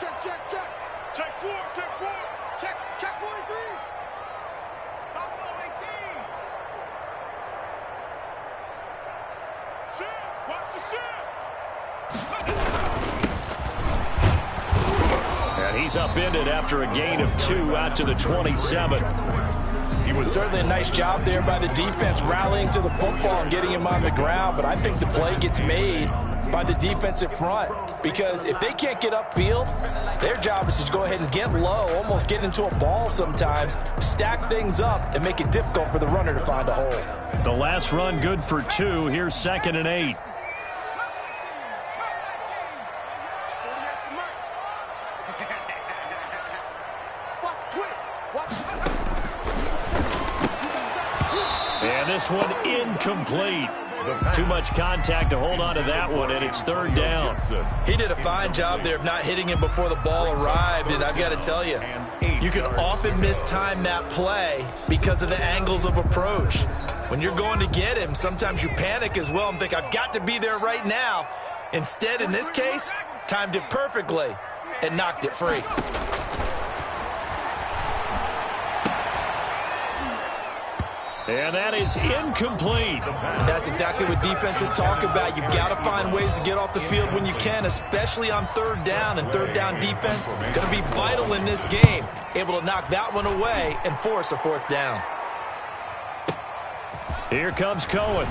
Check 4. Check 43. Not 18. Shift. Watch the shift. And he's upended after a gain of 2 out to the 27. Certainly a nice job there by the defense rallying to the football and getting him on the ground, but I think the play gets made by the defensive front because if they can't get upfield, their job is to go ahead and get low, almost get into a ball sometimes, stack things up, and make it difficult for the runner to find a hole. The last run good for 2. Here's 2nd and 8. And this one incomplete. Too much contact to hold on to that one, and it's 3rd down. He did a fine job there of not hitting him before the ball arrived, and I've got to tell you, you can often mistime that play because of the angles of approach. When you're going to get him, sometimes you panic as well and think, I've got to be there right now. Instead, in this case, timed it perfectly and knocked it free. And that is incomplete. And that's exactly what defenses talk about. You've got to find ways to get off the field when you can, especially on 3rd down. And 3rd down defense going to be vital in this game. Able to knock that one away and force a 4th down. Here comes Cohen.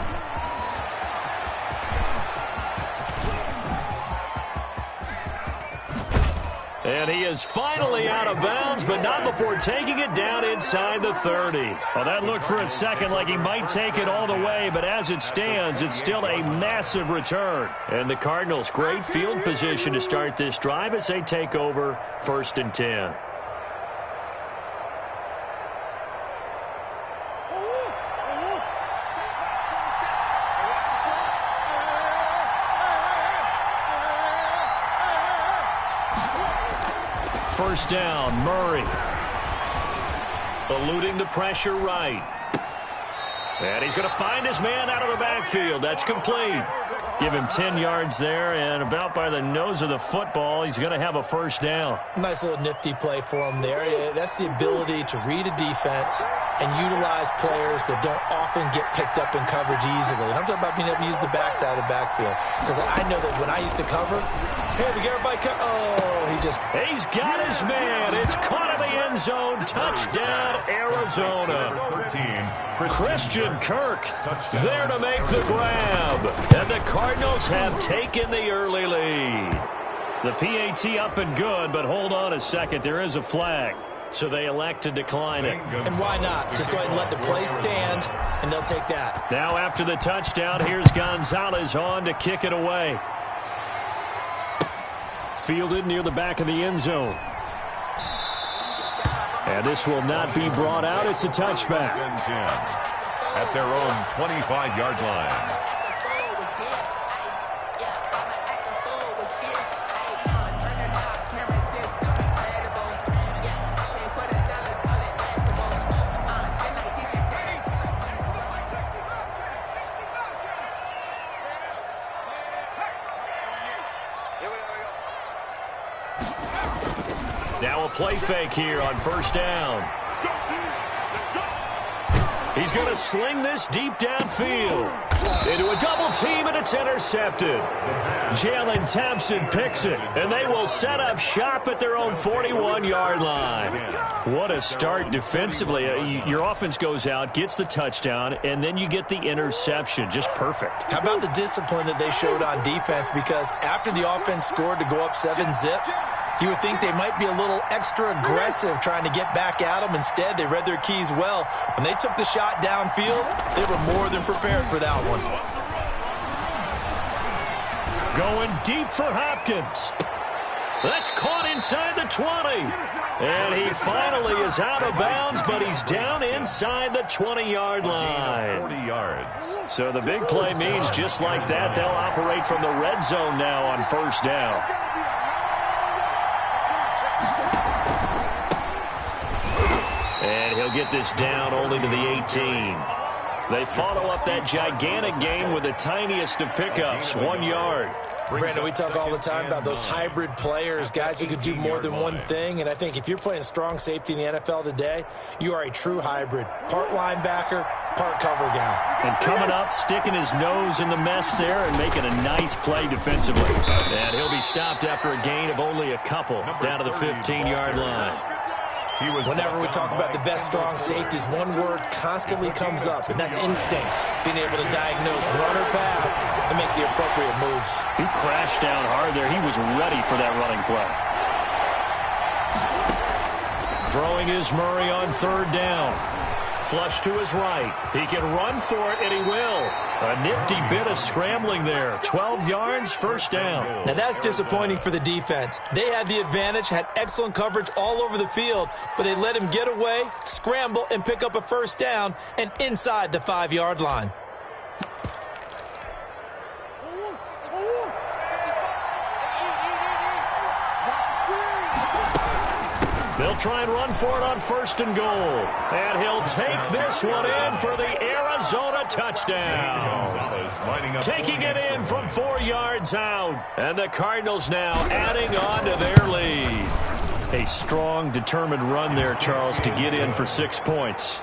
And he is finally out of bounds, but not before taking it down inside the 30. Well, that looked for a second like he might take it all the way, but as it stands, it's still a massive return. And the Cardinals, great field position to start this drive as they take over 1st and 10. First down, Murray. Eluding the pressure right. And he's going to find his man out of the backfield. That's complete. Give him 10 yards there, and about by the nose of the football, he's going to have a 1st down. Nice little nifty play for him there. That's the ability to read a defense and utilize players that don't often get picked up in coverage easily. And I'm talking about being able to use the backs out of the backfield. Because I know that when I used to cover, hey, we get everybody cut. Oh, he's got his man. It's caught in the end zone. Touchdown, Arizona. Christian Kirk there to make the grab. And the Cardinals have taken the early lead. The PAT up and good, but hold on a second. There is a flag. So they elect to decline it. And why not? Just go ahead and let the play stand, and they'll take that. Now after the touchdown, here's Gonzalez on to kick it away. Fielded near the back of the end zone. And this will not be brought out. It's a touchback. At their own 25-yard line. Now a play fake here on 1st down. He's going to sling this deep downfield. Into a double team, and it's intercepted. Jalen Thompson picks it, and they will set up shop at their own 41-yard line. What a start defensively. Your offense goes out, gets the touchdown, and then you get the interception. Just perfect. How about the discipline that they showed on defense? Because after the offense scored to go up 7-zip, you would think they might be a little extra aggressive trying to get back at them. Instead, they read their keys well. When they took the shot downfield, they were more than prepared for that one. Going deep for Hopkins. That's caught inside the 20. And he finally is out of bounds, but he's down inside the 20-yard line. 40 yards. So the big play means just like that, they'll operate from the red zone now on 1st down. And he'll get this down only to the 18. They follow up that gigantic gain with the tiniest of pickups, 1 yard. Brandon, we talk all the time about those hybrid players, guys who could do more than one thing. And I think if you're playing strong safety in the NFL today, you are a true hybrid. Part linebacker, part cover guy. And coming up, sticking his nose in the mess there and making a nice play defensively. And he'll be stopped after a gain of only a couple down to the 15-yard line. Whenever we talk about the best strong safeties, one word constantly comes up, and that's instincts. Being able to diagnose run or pass and make the appropriate moves. He crashed down hard there. He was ready for that running play. Throwing is Murray on third down. Flush to his right. He can run for it, and he will. A nifty bit of scrambling there. 12 yards, first down. Now that's disappointing for the defense. They had the advantage, had excellent coverage all over the field, but they let him get away, scramble, and pick up a first down, and inside the 5-yard line. They'll try and run for it on first and goal. And he'll take this one in for the Arizona touchdown. Taking it in from 4 yards out. And the Cardinals now adding on to their lead. A strong, determined run there, Charles, to get in for 6 points.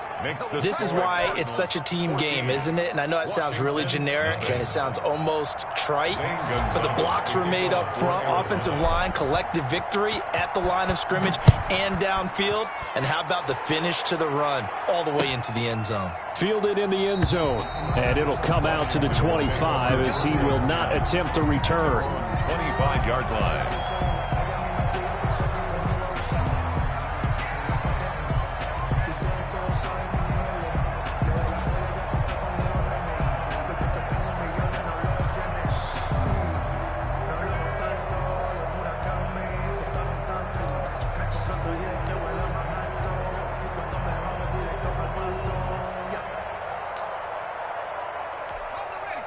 This is why it's such a team game, isn't it? And I know it sounds really generic and it sounds almost trite, but the blocks were made up front, offensive line, collective victory at the line of scrimmage and downfield. And how about the finish to the run all the way into the end zone? Fielded in the end zone, and it'll come out to the 25 as he will not attempt to return. 25-yard line.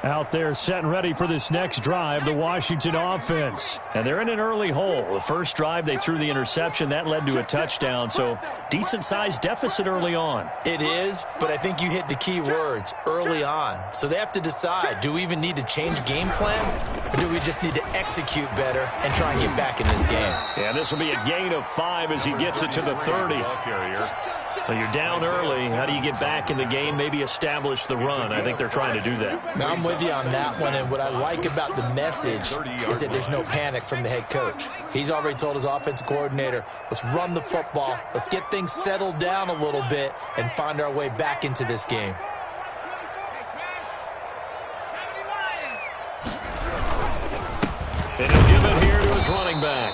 Out there set and ready for this next drive, the Washington offense. And they're in an early hole. The first drive, they threw the interception. That led to a touchdown, so decent-sized deficit early on. It is, but I think you hit the key words, early on. So they have to decide, do we even need to change game plan, or do we just need to execute better and try and get back in this game? Yeah, this will be a gain of 5 as he gets it to the 30. Well, you're down early. How do you get back in the game, maybe establish the run? I think they're trying to do that. Now, I'm with you on that one, and what I like about the message is that there's no panic from the head coach. He's already told his offensive coordinator, let's run the football, let's get things settled down a little bit and find our way back into this game. And he'll give it here to his running back.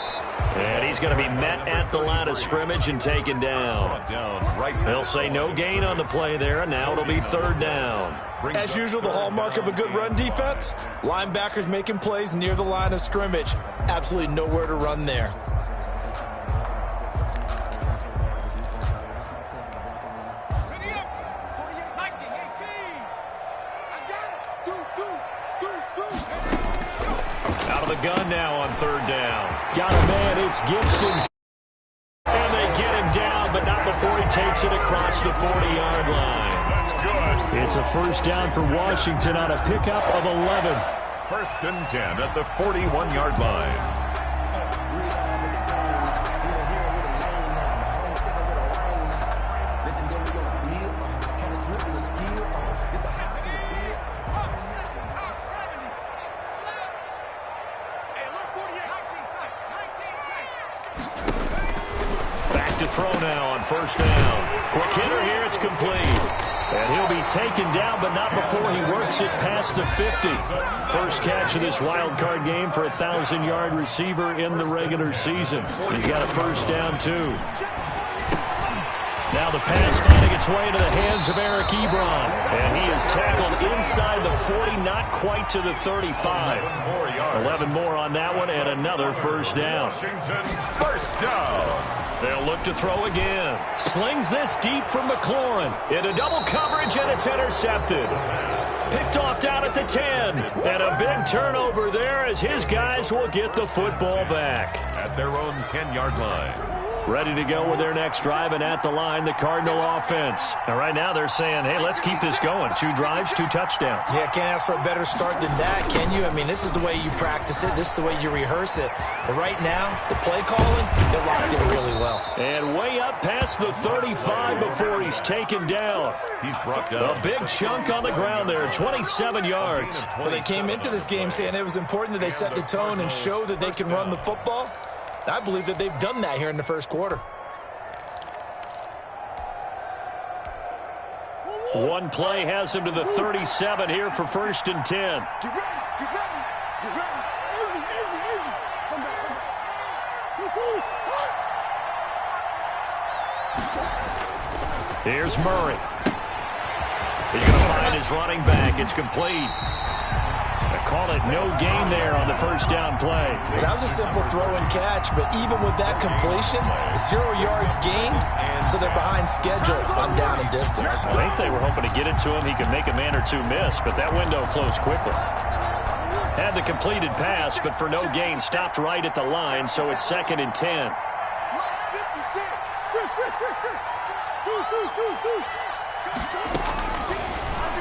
And he's going to be met at the line of scrimmage and taken down. They'll say no gain on the play there, and now it'll be third down. As usual, the hallmark of a good run defense, linebackers making plays near the line of scrimmage. Absolutely nowhere to run there. Out of the gun now on third down. Got a man, it's Gibson. And they get him down, but not before he takes it across the 40-yard line. That's good. It's a first down for Washington on a pickup of 11. First and 10 at the 41-yard line. Back to throw now on first down. Quick hitter here, it's complete. And he'll be taken down, but not before he works it past the 50. First catch of this wild card game for a 1,000-yard receiver in the regular season. He's got a first down, too. Now the pass finding its way into the hands of Eric Ebron. And he is tackled inside the 40, not quite to the 35. 11 more on that one, and another first down. Washington, first down. They'll look to throw again. Slings this deep from McLaurin. Into double coverage, and it's intercepted. Picked off down at the 10. And a big turnover there as his guys will get the football back. At their own 10-yard line. Ready to go with their next drive, and at the line, the Cardinal offense. And right now they're saying, hey, let's keep this going. 2 drives, 2 touchdowns. Yeah, can't ask for a better start than that, can you? I mean, this is the way you practice it. This is the way you rehearse it. But right now, the play calling, they're locked in really well. And way up past the 35 before he's taken down. He's brought down. A big chunk on the ground there, 27 yards. Well, they came into this game saying it was important that they set the tone and show that they can run the football. I believe that they've done that here in the first quarter. One play has him to the 37 here for 1st and 10. Get ready, get ready, get ready. Easy. Come back. Here's Murray. He's going to find his running back. It's complete. They call it no gain there on the first down play. Well, that was a simple throw and catch, but even with that completion, 0 yards gained, so they're behind schedule on down and distance. I think they were hoping to get it to him. He could make a man or two miss, but that window closed quickly. Had the completed pass, but for no gain, stopped right at the line, so it's 2nd and 10.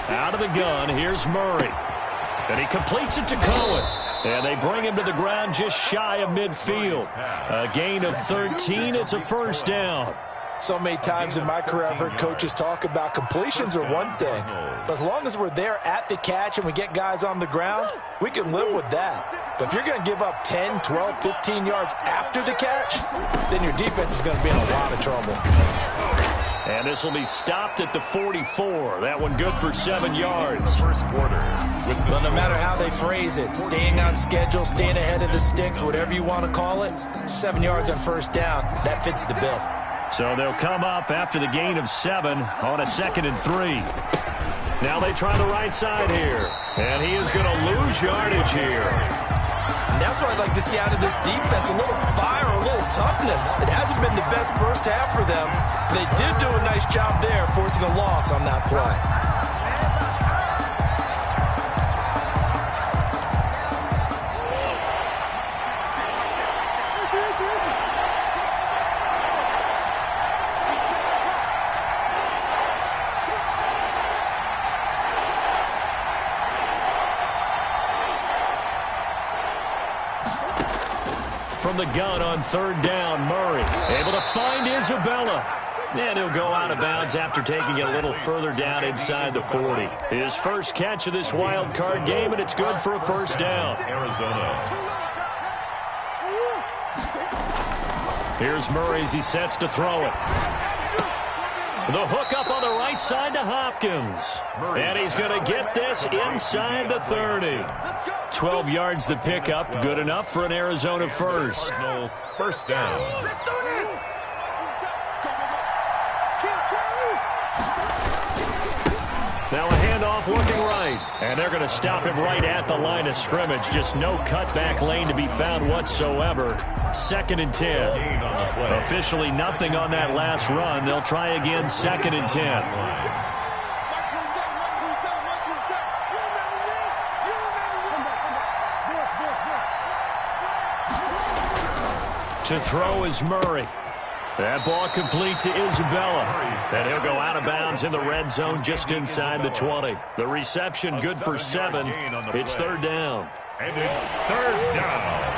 Out of the gun, here's Murray. And he completes it to Cohen. And they bring him to the ground just shy of midfield. A gain of 13. It's a first down. So many times in my career I've heard coaches talk about completions are one thing. But as long as we're there at the catch and we get guys on the ground, we can live with that. But if you're going to give up 10, 12, 15 yards after the catch, then your defense is going to be in a lot of trouble. And this will be stopped at the 44. That one good for 7 yards. First quarter. Well, no matter how they phrase it, staying on schedule, staying ahead of the sticks, whatever you want to call it, 7 yards on first down, that fits the bill. So they'll come up after the gain of 7 on a 2nd and 3. Now they try the right side here. And he is going to lose yardage here. And that's what I'd like to see out of this defense, a little fire, a little toughness. It hasn't been the best first half for them. They did do a nice job there, forcing a loss on that play. From the gun on 3rd down, Murray able to find Isabella. And he'll go out of bounds after taking it a little further down inside the 40. His first catch of this wild card game, and it's good for a first down. Arizona. Here's Murray as he sets to throw it. The hook up on the right side to Hopkins. And he's going to get this inside the 30. 12 yards the pickup, good enough for an Arizona first. Cardinal first down. Now a handoff looking right. And they're going to stop him right at the line of scrimmage. Just no cutback lane to be found whatsoever. 2nd and 10. Officially nothing on that last run. They'll try again, 2nd and 10. To throw is Murray. That ball complete to Isabella. And he'll go out of bounds in the red zone just inside the 20. The reception good for 7. It's 3rd down. And it's 3rd down.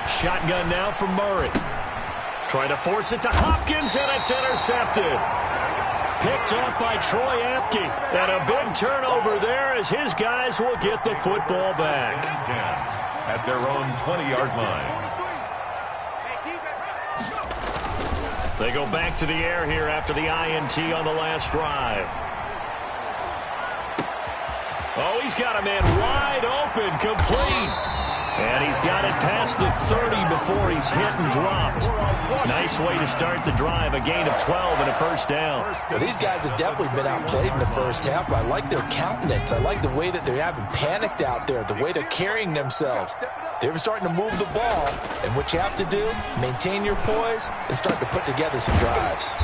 Shotgun now from Murray. Trying to force it to Hopkins, and it's intercepted. Picked off by Troy Apke. And a big turnover there as his guys will get the football back. 10 at their own 20-yard line. They go back to the air here after the INT on the last drive. Oh, he's got a man wide open, complete. And he's got it past the 30 before he's hit and dropped. Nice way to start the drive. A gain of 12 and a first down. Well, these guys have definitely been outplayed in the first half, but I like their countenance. I like the way that they haven't panicked out there, the way they're carrying themselves. They're starting to move the ball, and what you have to do, maintain your poise and start to put together some drives.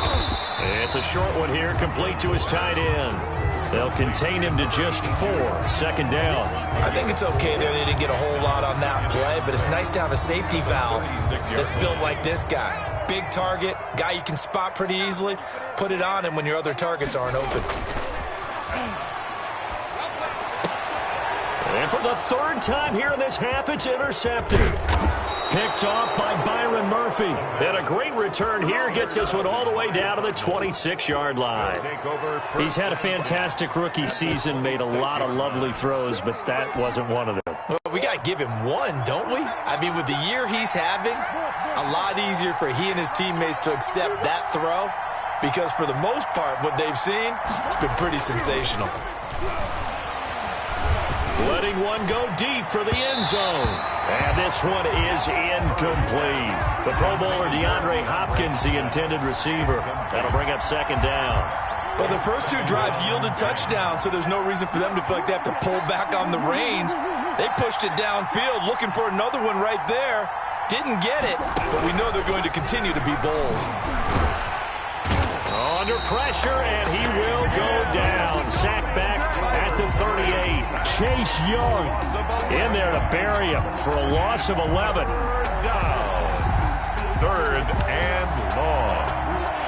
It's a short one here, complete to his tight end. They'll contain him to just 4. 2nd down. I think it's okay there. They didn't get a whole lot on that play, but it's nice to have a safety valve that's built like this guy. Big target, guy you can spot pretty easily. Put it on him when your other targets aren't open. And for the 3rd time here in this half, it's intercepted. Picked off by Byron Murphy. And a great return here gets this one all the way down to the 26-yard line. He's had a fantastic rookie season, made a lot of lovely throws, but that wasn't one of them. Well, we got to give him one, don't we? I mean, with the year he's having, a lot easier for he and his teammates to accept that throw because for the most part, what they've seen, it's been pretty sensational. Letting one go deep for the end zone. And this one is incomplete. The Pro Bowler DeAndre Hopkins, the intended receiver. That'll bring up 2nd down. Well, the first 2 drives yielded touchdowns, so there's no reason for them to feel like they have to pull back on the reins. They pushed it downfield, looking for another one right there. Didn't get it, but we know they're going to continue to be bold. Under pressure, and he will go down. Sacked back at the 38. Chase Young in there to bury him for a loss of 11. Down. 3rd and long.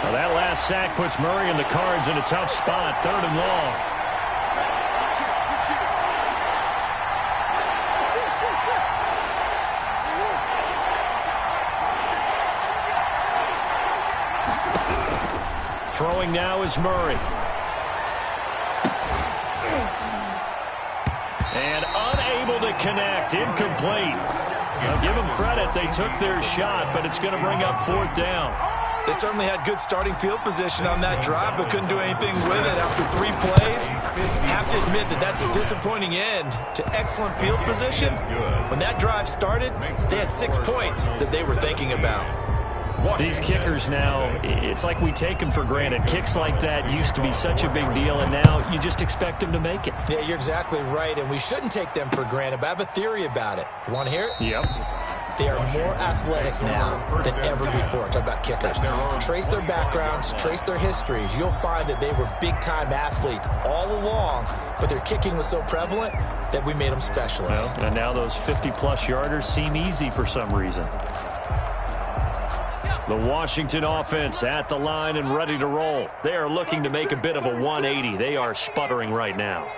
Well, that last sack puts Murray and the Cards in a tough spot. 3rd and long. Throwing now is Murray. And unable to connect. Incomplete. Now give them credit. They took their shot, but it's going to bring up 4th down. They certainly had good starting field position on that drive, but couldn't do anything with it after 3 plays. Have to admit that that's a disappointing end to excellent field position. When that drive started, they had 6 points that they were thinking about. These kickers now, it's like we take them for granted. Kicks like that used to be such a big deal, and now you just expect them to make it. Yeah, you're exactly right, and we shouldn't take them for granted, but I have a theory about it. You want to hear it? Yep. They are more athletic now than ever before. Talk about kickers. Trace their backgrounds, trace their histories. You'll find that they were big-time athletes all along, but their kicking was so prevalent that we made them specialists. Well, and now those 50-plus yarders seem easy for some reason. The Washington offense at the line and ready to roll. They are looking to make a bit of a 180. They are sputtering right now.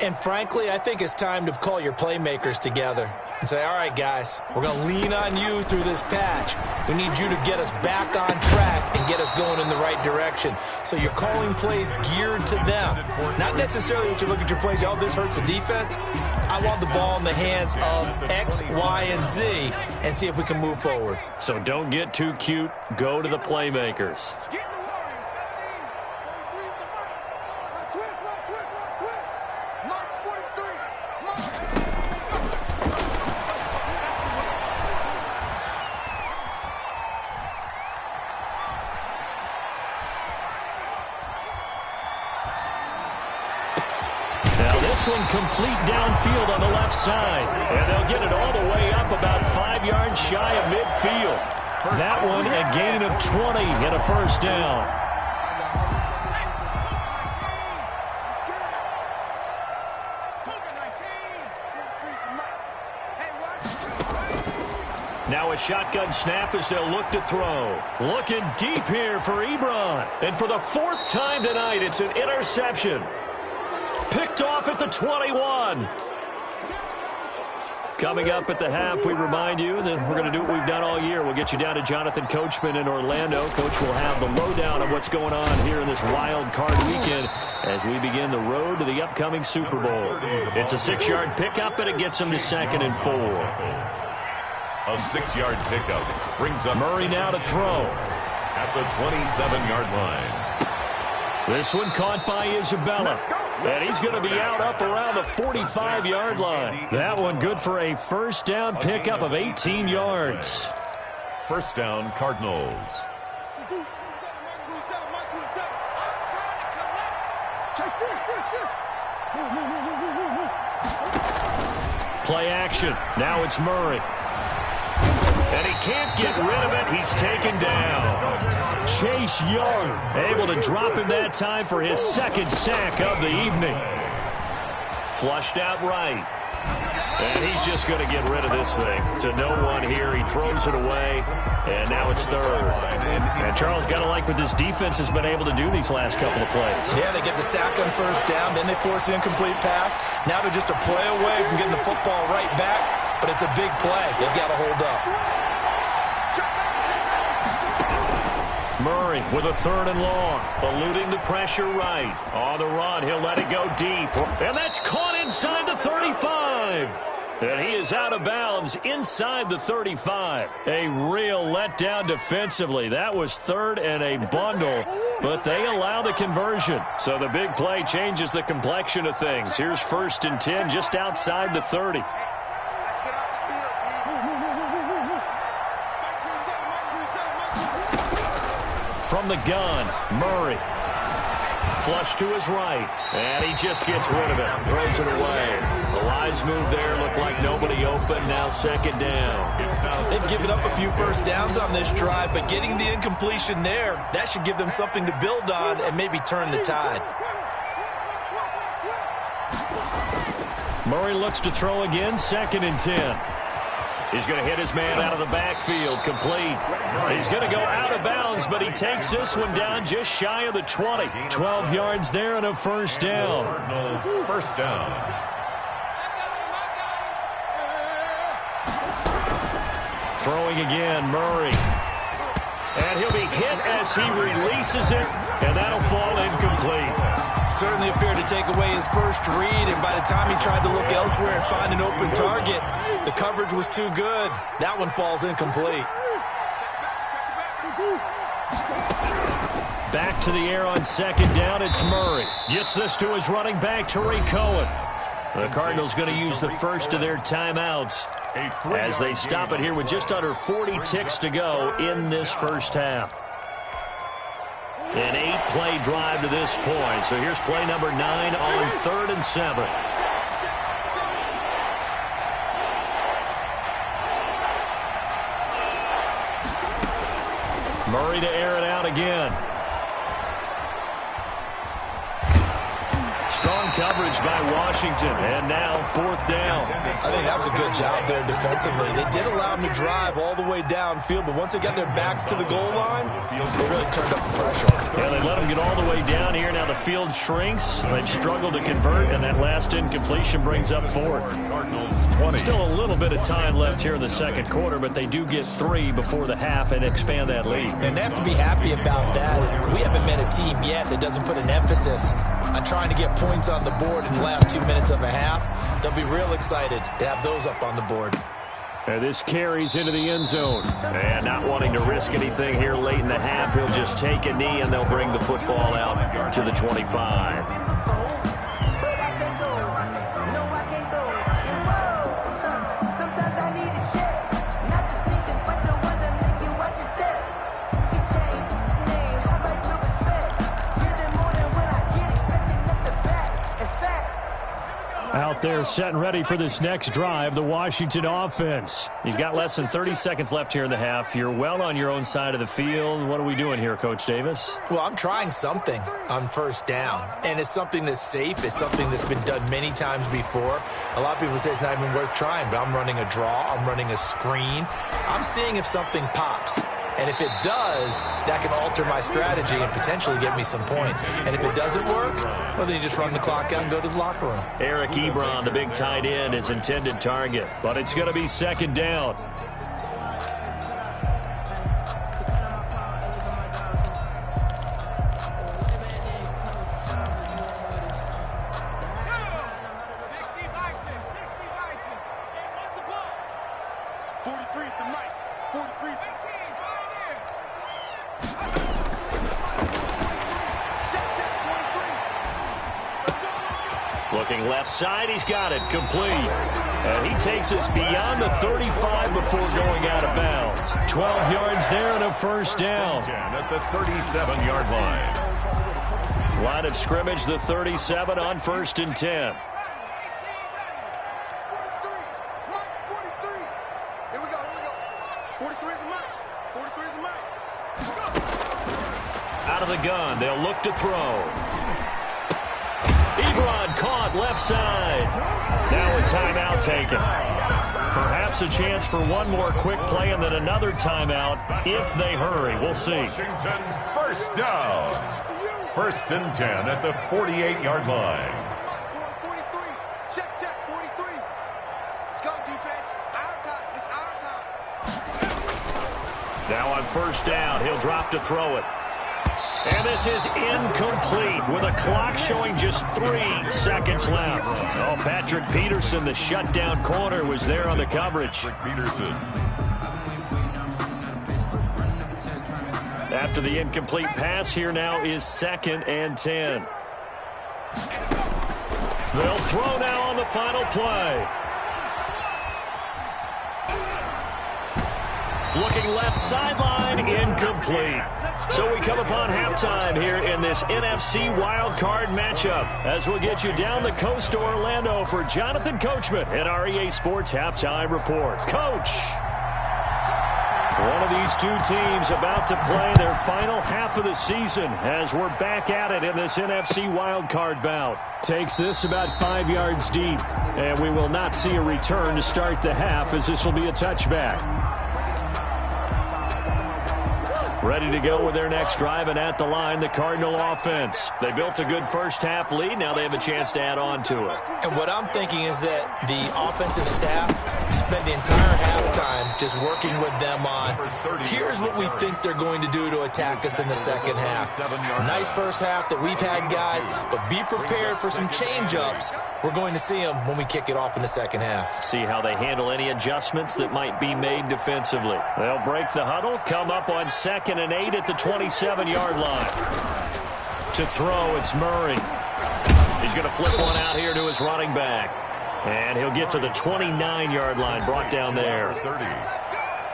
And frankly, I think it's time to call your playmakers together and say, all right, guys, we're going to lean on you through this patch. We need you to get us back on track and get us going in the right direction. So you're calling plays geared to them. Not necessarily what you look at your plays, oh, this hurts the defense. I want the ball in the hands of X, Y, and Z and see if we can move forward. So don't get too cute. Go to the playmakers. This one complete downfield on the left side. And they'll get it all the way up about 5 yards shy of midfield. That one a gain of 20 and a 1st down. Now a shotgun snap as they'll look to throw. Looking deep here for Ebron. And for the 4th time tonight, it's an interception. Picked off at the 21. Coming up at the half, we remind you that we're going to do what we've done all year. We'll get you down to Jonathan Coachman in Orlando. Coach will have the lowdown of what's going on here in this wild card weekend as we begin the road to the upcoming Super Bowl. It's a 6-yard pickup, and it gets them to 2nd and 4. A 6-yard pickup brings up Murray now to throw. At the 27-yard line. This one caught by Isabella. And he's going to be out up around the 45-yard line. That one good for a 1st down pickup of 18 yards. 1st down, Cardinals. Play action. Now it's Murray. And he can't get rid of it. He's taken down. Chase Young able to drop him that time for his second sack of the evening. Flushed out right. And he's just going to get rid of this thing. To no one here. He throws it away. And now it's third. And Charles, got to like what this defense has been able to do these last couple of plays. Yeah, they get the sack on first down. Then they force the incomplete pass. Now they're just a play away from getting the football right back. But it's a big play. They've got to hold up. Murray with a third and long. Eluding the pressure right. On the run, he'll let it go deep. And that's caught inside the 35. And he is out of bounds inside the 35. A real letdown defensively. That was third and a bundle, but they allow the conversion. So the big play changes the complexion of things. Here's 1st and 10 just outside the 30. From the gun, Murray. Flush to his right, and he just gets rid of it. Throws it away. The Lions move there. Looked like nobody open. Now 2nd down. They've given up a few first downs on this drive, but getting the incompletion there, that should give them something to build on and maybe turn the tide. Murray looks to throw again. 2nd and 10. He's going to hit his man out of the backfield. Complete. He's going to go out of bounds, but he takes this one down just shy of the 20. 12 yards there and a first down. First down. Throwing again, Murray. And he'll be hit as he releases it, and that'll fall incomplete. Certainly appeared to take away his first read, and by the time he tried to look elsewhere and find an open target, the coverage was too good. That one falls incomplete. Back to the air on 2nd down. It's Murray. Gets this to his running back, Tariq Cohen. The Cardinals going to use the first of their timeouts as they stop it here with just under 40 ticks to go in this first half. An 8-play drive to this point. So here's play number 9 on 3rd and 7. Murray to air it out again. Strong coverage by Washington, and now 4th down. I think that was a good job there defensively. They did allow them to drive all the way downfield, but once they got their backs to the goal line, they really turned up the pressure. Yeah, they let them get all the way down here. Now the field shrinks. They've struggled to convert, and that last incompletion brings up 4th. Still a little bit of time left here in the 2nd quarter, but they do get 3 before the half and expand that lead. And they have to be happy about that. We haven't met a team yet that doesn't put an emphasis on trying to get points on the board in the last 2 minutes of a half. They'll be real excited to have those up on the board. And this carries into the end zone. And not wanting to risk anything here late in the half, he'll just take a knee and they'll bring the football out to the 25. Out there set and ready for this next drive, the Washington offense. You've got less than 30 seconds left here in the half. You're well on your own side of the field. What are we doing here, Coach Davis? Well, I'm trying something on 1st down, and it's something that's safe. It's something that's been done many times before. A lot of people say it's not even worth trying, but I'm running a draw. I'm running a screen. I'm seeing if something pops. And if it does, that can alter my strategy and potentially get me some points. And if it doesn't work, well, then you just run the clock out and go to the locker room. Eric Ebron, the big tight end, is intended target. But it's going to be 2nd down. Looking left side, he's got it, complete. And he takes us beyond the 35 before going out of bounds. 12 yards there and a first down. At the 37-yard line. Line of scrimmage, the 37 on 1st and 10. the gun. They'll look to throw. Ebron caught left side. Now a timeout taken. Perhaps a chance for one more quick play and then another timeout if they hurry. We'll see. Washington, first down. 1st and 10 at the 48-yard line. 43. Check, 43. Let's go, defense. Our time. It's our time. Now on 1st down, he'll drop to throw it. And this is incomplete with a clock showing just 3 seconds left. Oh, Patrick Peterson, the shutdown corner, was there on the coverage. Peterson. After the incomplete pass, here now is 2nd and 10. They'll throw now on the final play. Looking left sideline, incomplete. So we come upon halftime here in this NFC Wildcard matchup as we'll get you down the coast to Orlando for Jonathan Coachman at our EA Sports Halftime Report. Coach! One of these two teams about to play their final half of the season as we're back at it in this NFC wildcard bout. Takes this about 5 yards deep, and we will not see a return to start the half as this will be a touchback. Ready to go with their next drive, and at the line, the Cardinal offense. They built a good first half lead. Now they have a chance to add on to it. And what I'm thinking is that the offensive staff spent the entire halftime just working with them on, here's what we think they're going to do to attack us in the second half. Nice first half that we've had, guys, but be prepared for some change-ups. We're going to see them when we kick it off in the second half. See how they handle any adjustments that might be made defensively. They'll break the huddle, come up on 2nd and 8 at the 27-yard line. To throw, it's Murray. He's going to flip one out here to his running back. And he'll get to the 29-yard line, brought down there.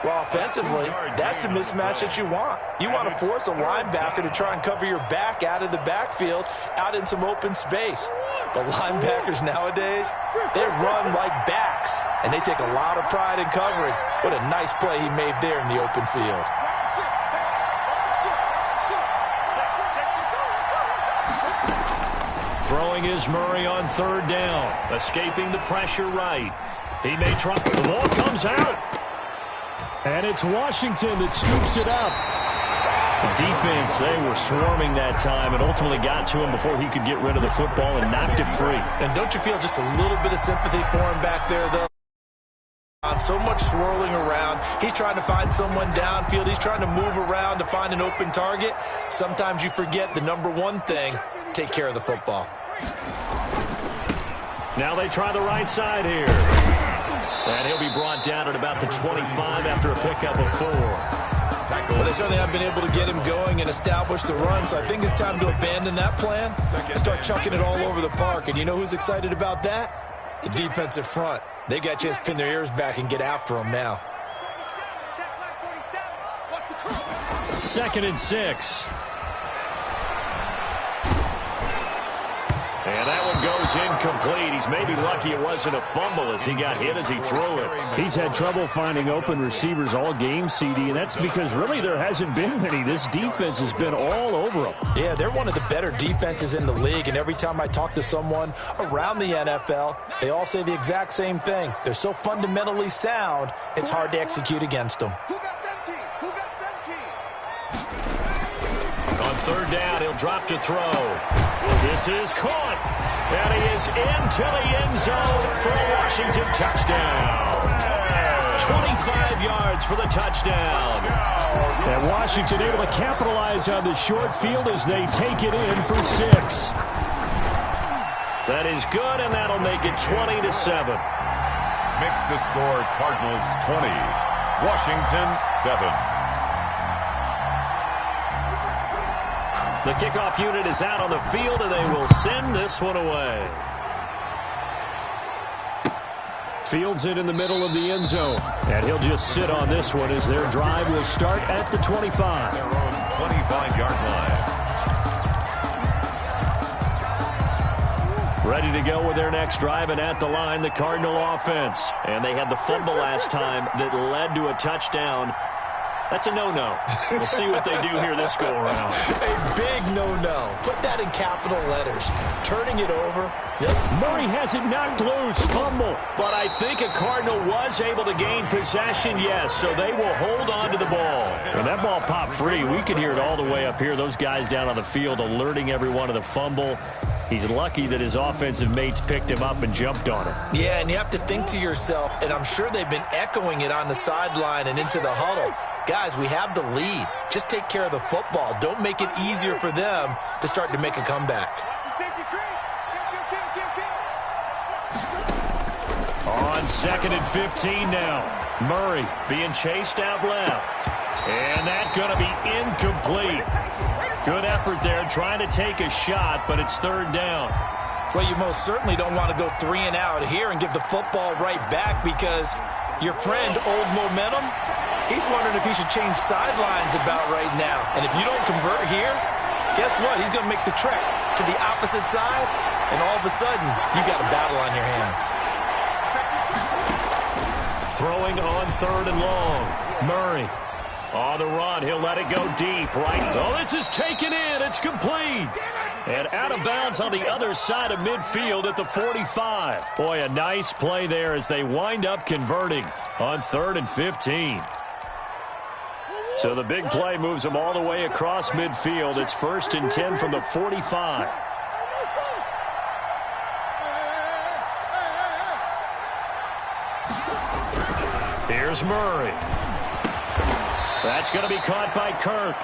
Well, offensively, that's the mismatch that you want. You want to force a linebacker to try and cover your back out of the backfield, out in some open space. But linebackers nowadays, they run like backs, and they take a lot of pride in covering. What a nice play he made there in the open field. Throwing is Murray on 3rd down. Escaping the pressure right. He may try. The ball comes out. And it's Washington that scoops it up. The defense, they were swarming that time and ultimately got to him before he could get rid of the football and knocked it free. And don't you feel just a little bit of sympathy for him back there, though? So much swirling around. He's trying to find someone downfield. He's trying to move around to find an open target. Sometimes you forget the number one thing, take care of the football. Now they try the right side here. And he'll be brought down at about the 25 after a pickup of 4. Well, they certainly haven't been able to get him going and establish the run, so I think it's time to abandon that plan and start chucking it all over the park. And you know who's excited about that? The defensive front. They got a chance to pin their ears back and get after him now. 2nd and 6. And that one goes incomplete. He's maybe lucky it wasn't a fumble as he got hit as he threw it. He's had trouble finding open receivers all game, CD, and that's because really there hasn't been many. This defense has been all over them. Yeah, they're one of the better defenses in the league, and every time I talk to someone around the NFL, they all say the exact same thing. They're so fundamentally sound, it's hard to execute against them. Who got 17? Who got 17? On 3rd down, he'll drop to throw. This is caught, and he is into the end zone for a Washington touchdown. 25 yards for the touchdown. And Washington able to capitalize on the short field as they take it in for 6. That is good, and that'll make it 20-7. Makes the score Cardinals 20, Washington 7. The kickoff unit is out on the field, and they will send this one away. Fields it in the middle of the end zone. And he'll just sit on this one as their drive will start at the 25. Their own 25-yard line. Ready to go with their next drive, and at the line, the Cardinal offense. And they had the fumble last time that led to a touchdown. That's a no-no. We'll see what they do here this go-around. A big no-no. Put that in capital letters. Turning it over. Yep. Murray has it knocked loose. Fumble. But I think a Cardinal was able to gain possession, yes, so they will hold on to the ball. When that ball popped free, we could hear it all the way up here. Those guys down on the field alerting everyone of the fumble. He's lucky that his offensive mates picked him up and jumped on him. Yeah, and you have to think to yourself, and I'm sure they've been echoing it on the sideline and into the huddle. Guys, we have the lead. Just take care of the football. Don't make it easier for them to start to make a comeback. On 2nd and 15 now. Murray being chased out left. And that's going to be incomplete. Good effort there trying to take a shot, but it's 3rd down. Well, you most certainly don't want to go 3 and out here and give the football right back because your friend, Old Momentum, he's wondering if he should change sidelines about right now. And if you don't convert here, guess what? He's going to make the trek to the opposite side, and all of a sudden, you got a battle on your hands. Throwing on 3rd and long. Murray. On the run, he'll let it go deep, right? Oh, this is taken in. It's complete. And out of bounds on the other side of midfield at the 45. Boy, a nice play there as they wind up converting on 3rd and 15. So the big play moves them all the way across midfield. It's 1st and 10 from the 45. Here's Murray. That's going to be caught by Kirk.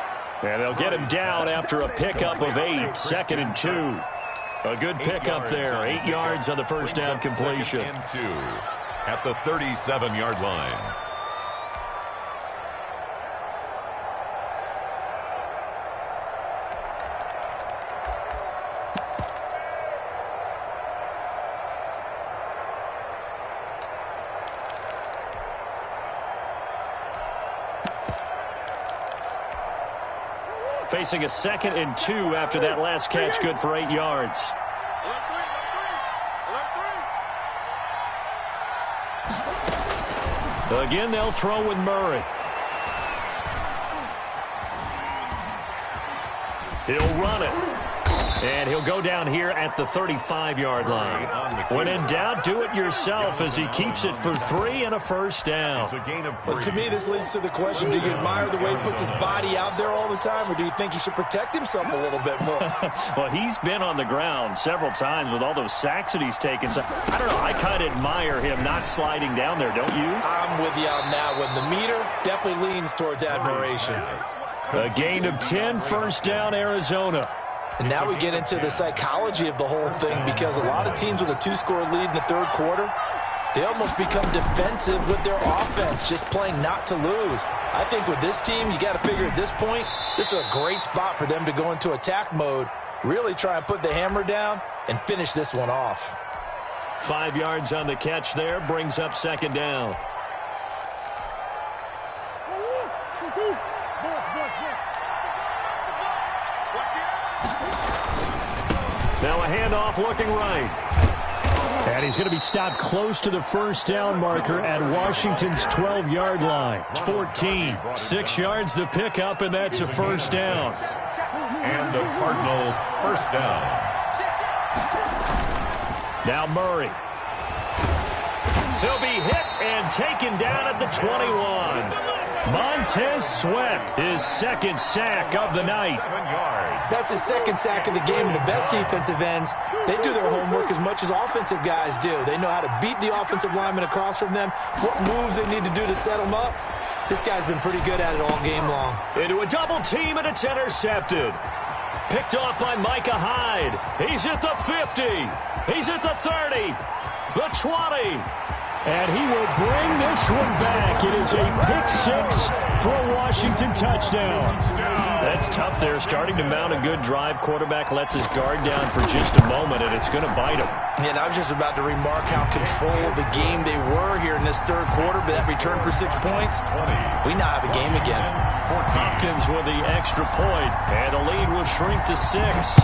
And they'll get him down after a pickup of 8, 2nd and 2. A good pickup there, 8 yards on the first down completion. 2nd and 2 at the 37-yard line. Facing a 2nd and 2 after that last catch, good for 8 yards. Again, they'll throw with Murray. He'll run it. And he'll go down here at the 35-yard line. When in doubt, do it yourself as he keeps it for 3 and a first down. Well, to me, this leads to the question, do you admire the way he puts his body out there all the time, or do you think he should protect himself a little bit more? Well, he's been on the ground several times with all those sacks that he's taken. So, I don't know, I kind of admire him not sliding down there, don't you? I'm with you on that one. The meter definitely leans towards admiration. A gain of 10, first down, Arizona. And now we get into the psychology of the whole thing because a lot of teams with a 2-score lead in the 3rd quarter, they almost become defensive with their offense, just playing not to lose. I think with this team, you got to figure at this point, this is a great spot for them to go into attack mode, really try and put the hammer down and finish this one off. 5 yards on the catch there, brings up 2nd down. Now a handoff looking right. And he's going to be stopped close to the first down marker at Washington's 12-yard line. 14. 6 yards the pickup, and that's a first down. And a Cardinal first down. Now Murray. He'll be hit and taken down at the 21. Montez Sweat, his 2nd sack of the night. That's his 2nd sack of the game, and the best defensive ends, they do their homework as much as offensive guys do. They know how to beat the offensive lineman across from them, what moves they need to do to set them up. This guy's been pretty good at it all game long. Into a double team, and it's intercepted. Picked off by Micah Hyde. He's at the 50. He's at the 30. The 20. And he will bring this one back. It is a pick-6 for a Washington touchdown. That's tough there, starting to mount a good drive. Quarterback lets his guard down for just a moment, and it's going to bite him. And I was just about to remark how controlled the game they were here in this 3rd quarter, but that return for 6 points, we now have a game again. Hopkins with the extra point, and the lead will shrink to 6.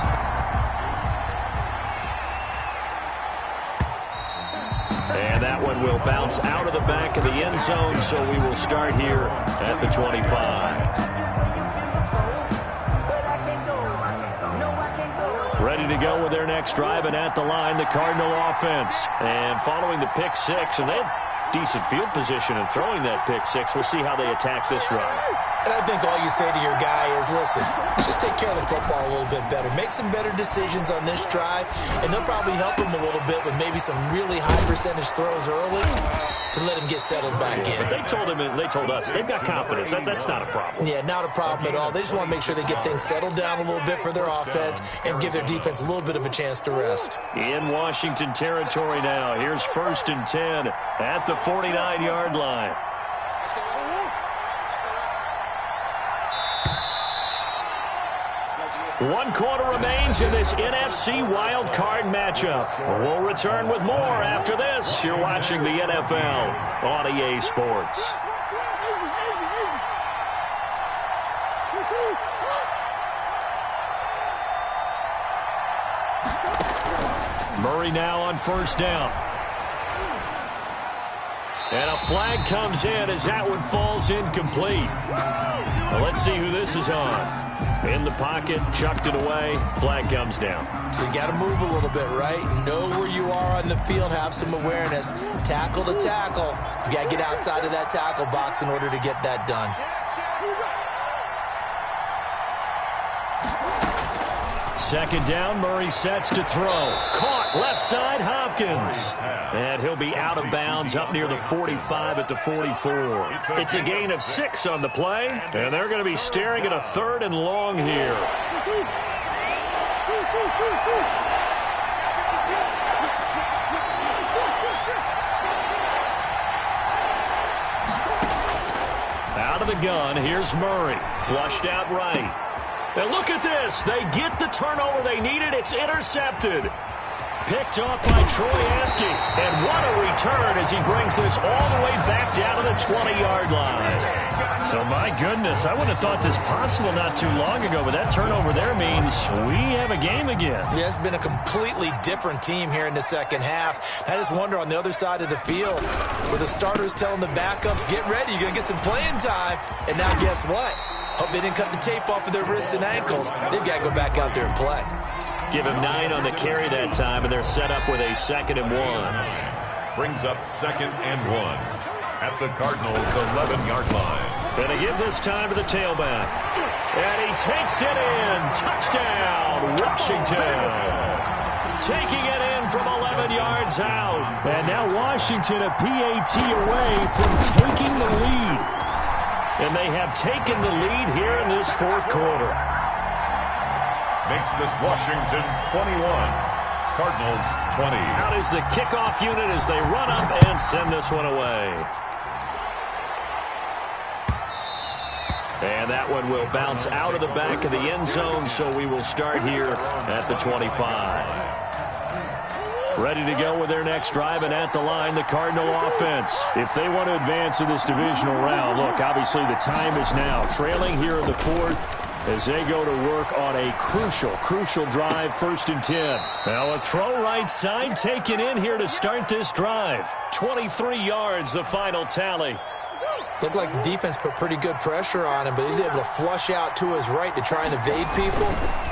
And that one will bounce out of the back of the end zone, so we will start here at the 25. Ready to go with their next drive, and at the line, the Cardinal offense. And following the pick six, and they had decent field position in throwing that pick six. We'll see how they attack this run. And I think all you say to your guy is, listen, let's just take care of the football a little bit better. Make some better decisions on this drive, and they'll probably help him a little bit with maybe some really high percentage throws early to let him get settled back in. But they told us they've got confidence. That's not a problem. Yeah, not a problem at all. They just want to make sure they get things settled down a little bit for their offense and give their defense a little bit of a chance to rest. In Washington territory now. Here's 1st and 10 at the 49-yard line. One quarter remains in this NFC Wildcard matchup. We'll return with more after this. You're watching the NFL on EA Sports. Murray now on 1st down. And a flag comes in as that one falls incomplete. Well, let's see who this is on. In the pocket, chucked it away, flag comes down. So you got to move a little bit, right? Know where you are on the field, have some awareness. Tackle to tackle. You got to get outside of that tackle box in order to get that done. Second down, Murray sets to throw. Caught left side, Hopkins. And he'll be out of bounds up near the 45 at the 44. It's a gain of 6 on the play, and they're going to be staring at a 3rd and long here. Out of the gun, here's Murray. Flushed out right. And look at this. They get the turnover they needed. It's intercepted. Picked off by Troy Apke. And what a return as he brings this all the way back down to the 20-yard line. So, my goodness, I wouldn't have thought this possible not too long ago, but that turnover there means we have a game again. Yeah, it's been a completely different team here in the second half. I just wonder on the other side of the field, where the starters telling the backups, get ready, you're going to get some playing time. And now guess what? Hope they didn't cut the tape off of their wrists and ankles. They've got to go back out there and play. Give him 9 on the carry that time, and they're set up with a 2nd and 1. Brings up 2nd and 1 at the Cardinals' 11-yard line. Gonna give this time to the tailback. And he takes it in. Touchdown, Washington. Taking it in from 11 yards out. And now Washington a PAT away from taking the lead. And they have taken the lead here in this 4th quarter. Makes this Washington 21, Cardinals 20. Out is the kickoff unit as they run up and send this one away. And that one will bounce out of the back of the end zone, so we will start here at the 25. Ready to go with their next drive, and at the line, the Cardinal offense. If they want to advance in this divisional round, look, obviously the time is now. Trailing here in the 4th as they go to work on a crucial drive, 1st and 10. Now a throw right side taken in here to start this drive. 23 yards, the final tally. Looked like the defense put pretty good pressure on him, but he's able to flush out to his right to try and evade people.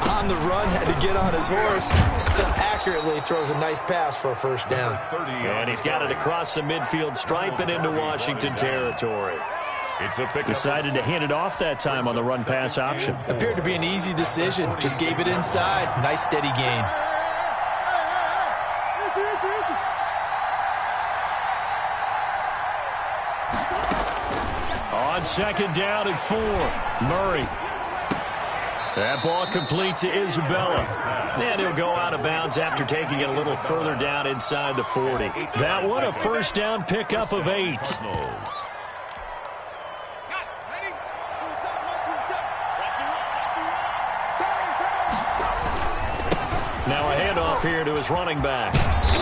On the run, had to get on his horse. Still accurately throws a nice pass for a 1st down. And he's got it across the midfield stripe and into Washington territory. Decided to hand it off that time on the run-pass option. Appeared to be an easy decision. Just gave it inside. Nice steady gain. On 2nd down and 4, Murray. That ball complete to Isabella. And he'll go out of bounds after taking it a little further down inside the 40. That one a 1st down pickup of 8. Now a handoff here to his running back.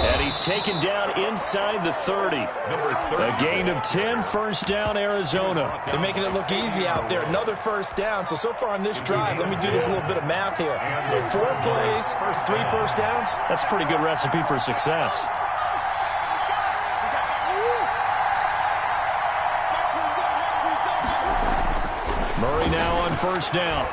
And he's taken down inside the 30. A gain of 10, 1st down, Arizona. They're making it look easy out there. Another 1st down. So far on this drive, let me do this little bit of math here. 4 plays, 3 1st downs. That's a pretty good recipe for success. Murray now on first down.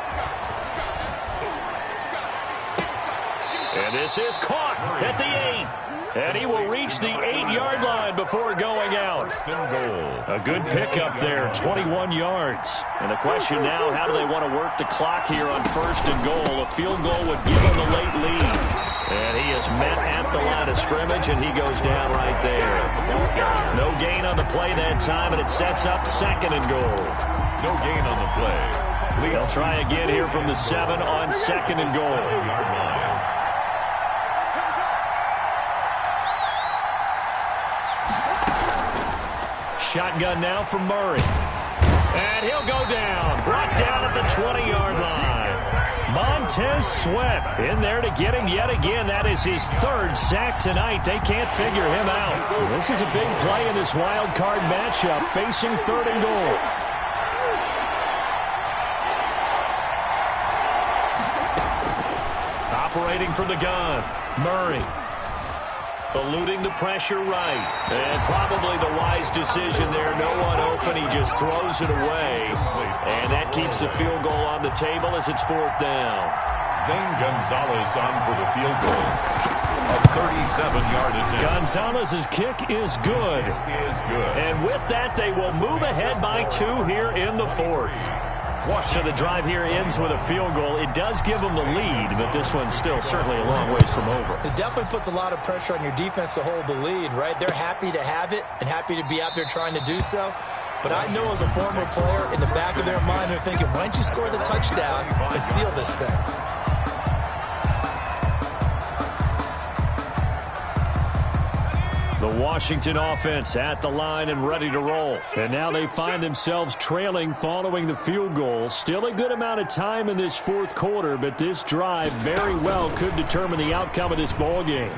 And this is caught at the 8. And he will reach the 8-yard line before going out. A good pickup there, 21 yards. And the question now, how do they want to work the clock here on first and goal? A field goal would give them the late lead. And he is met at the line of scrimmage, and he goes down right there. No gain on the play that time, and it sets up second and goal. No gain on the play. They'll try again here from the 7 on second and goal. Shotgun now from Murray. And he'll go down. Brought down at the 20-yard line. Montez Sweat in there to get him yet again. That is his 3rd sack tonight. They can't figure him out. This is a big play in this wild card matchup, facing 3rd and goal. Operating from the gun, Murray. Eluding the pressure right. And probably the wise decision there. No one open. He just throws it away. And that keeps the field goal on the table as it's 4th down. Zane Gonzalez on for the field goal. A 37-yard attempt. Gonzalez's kick is good. And with that, they will move ahead by 2 here in the 4th. So the drive here ends with a field goal. It does give them the lead, but this one's still certainly a long ways from over. It definitely puts a lot of pressure on your defense to hold the lead, right? They're happy to have it and happy to be out there trying to do so. But I know as a former player, in the back of their mind, they're thinking, why don't you score the touchdown and seal this thing? The Washington offense at the line and ready to roll. And now they find themselves trailing following the field goal. Still a good amount of time in this 4th quarter, but this drive very well could determine the outcome of this ball game.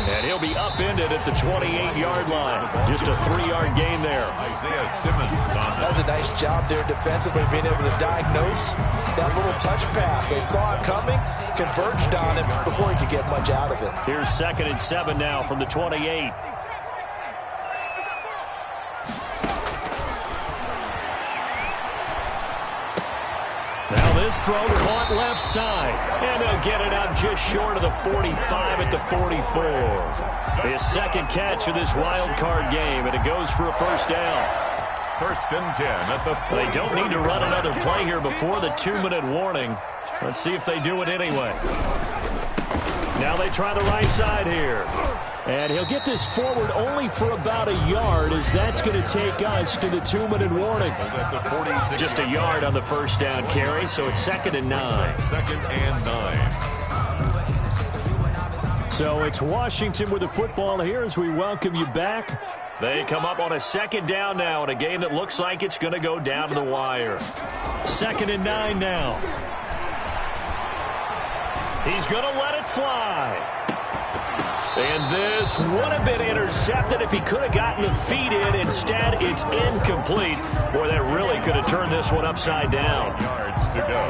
And he'll be upended at the 28-yard line. Just a 3-yard gain there. Isaiah Simmons on That's a nice job there defensively, being able to diagnose that little touch pass. They saw it coming, converged on him before he could get much out of it. Here's 2nd and 7 now from the 28. Now this throw caught left side. And they'll get it out just short of the 45 at the 44. His 2nd catch of this wild card game, and it goes for a 1st down. 1st and 10 at the 40. They don't need to run another play here before the 2-minute warning. Let's see if they do it anyway. Now they try the right side here. And he'll get this forward only for about a yard, as that's going to take us to the 2-minute warning. Just a yard on the 1st down carry, so it's 2nd and 9. 2nd and 9. So it's Washington with the football here as we welcome you back. They come up on a 2nd down now in a game that looks like it's going to go down to the wire. 2nd and 9 now. He's going to let it fly. And this would have been intercepted if he could have gotten the feet in. Instead, it's incomplete. Boy, that really could have turned this one upside down. Yards to go.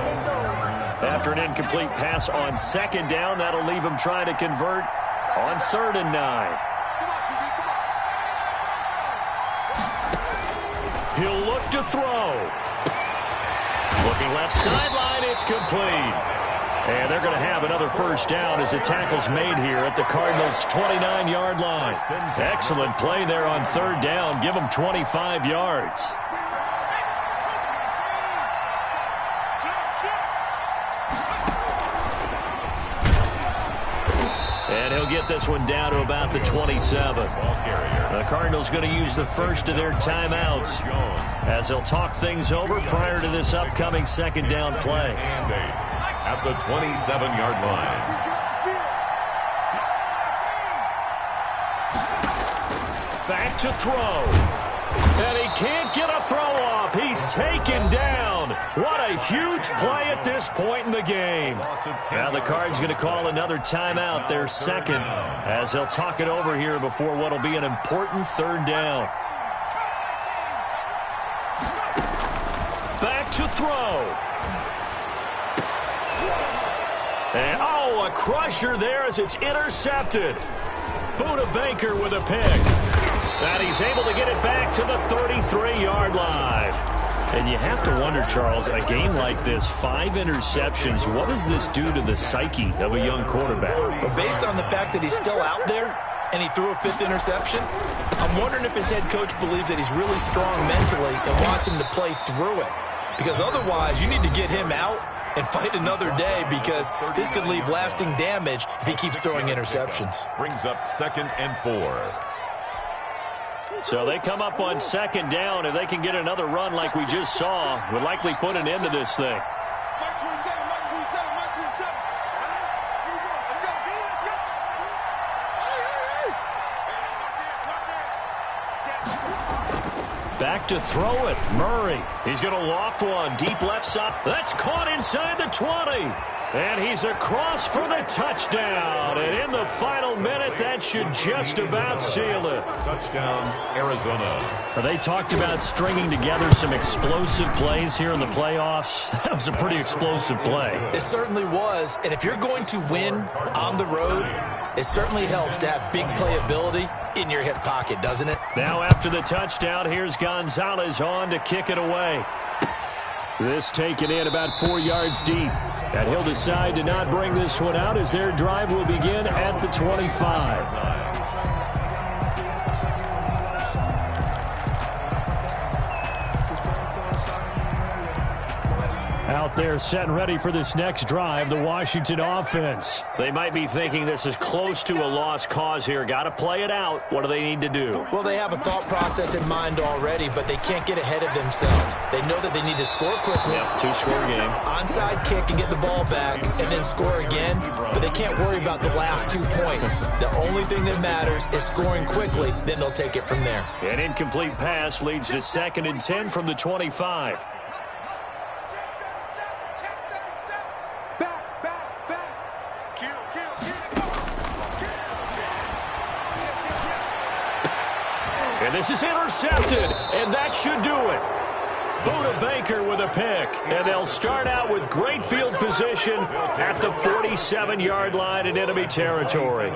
After an incomplete pass on 2nd down, that'll leave him trying to convert on 3rd and 9. He'll look to throw. Looking left sideline, it's complete. And they're going to have another 1st down as the tackle's made here at the Cardinals' 29-yard line. Excellent play there on 3rd down. Give them 25 yards. And he'll get this one down to about the 27. The Cardinals going to use the 1st of their timeouts as they'll talk things over prior to this upcoming 2nd down play. At the 27-yard line. Back to throw. And he can't get a throw off. He's taken down. What a huge play at this point in the game. Now the Cards going to call another timeout, their 2nd, as they'll talk it over here before what will be an important 3rd down. Back to throw. And, a crusher there as it's intercepted. Buda Baker with a pick. And he's able to get it back to the 33-yard line. And you have to wonder, Charles, a game like this, 5 interceptions, what does this do to the psyche of a young quarterback? Well, based on the fact that he's still out there and he threw a 5th interception, I'm wondering if his head coach believes that he's really strong mentally and wants him to play through it. Because otherwise, you need to get him out and fight another day, because this could leave lasting damage if he keeps throwing interceptions. Brings up 2nd and 4. So they come up on 2nd down, and they can get another run like we just saw. Would likely put an end to this thing. Back to throw it. Murray. He's going to loft one. Deep left side. That's caught inside the 20. And he's across for the touchdown. And in the final minute, that should just about seal it. Touchdown, Arizona. They talked about stringing together some explosive plays here in the playoffs. That was a pretty explosive play. It certainly was. And if you're going to win on the road, it certainly helps to have big playability in your hip pocket, doesn't it? Now after the touchdown, here's Gonzalez on to kick it away. This taken in about 4 yards deep. And he'll decide to not bring this one out as their drive will begin at the 25. Out there set and ready for this next drive, the Washington offense. They might be thinking this is close to a lost cause here. Got to play it out. What do they need to do? Well, they have a thought process in mind already, but they can't get ahead of themselves. They know that they need to score quickly. Yep, 2-score game. Onside kick and get the ball back and then score again, but they can't worry about the last 2 points. The only thing that matters is scoring quickly, then they'll take it from there. An incomplete pass leads to 2nd and 10 from the 25. And this is intercepted, and that should do it. Buda Baker with a pick, and they'll start out with great field position at the 47-yard line in enemy territory.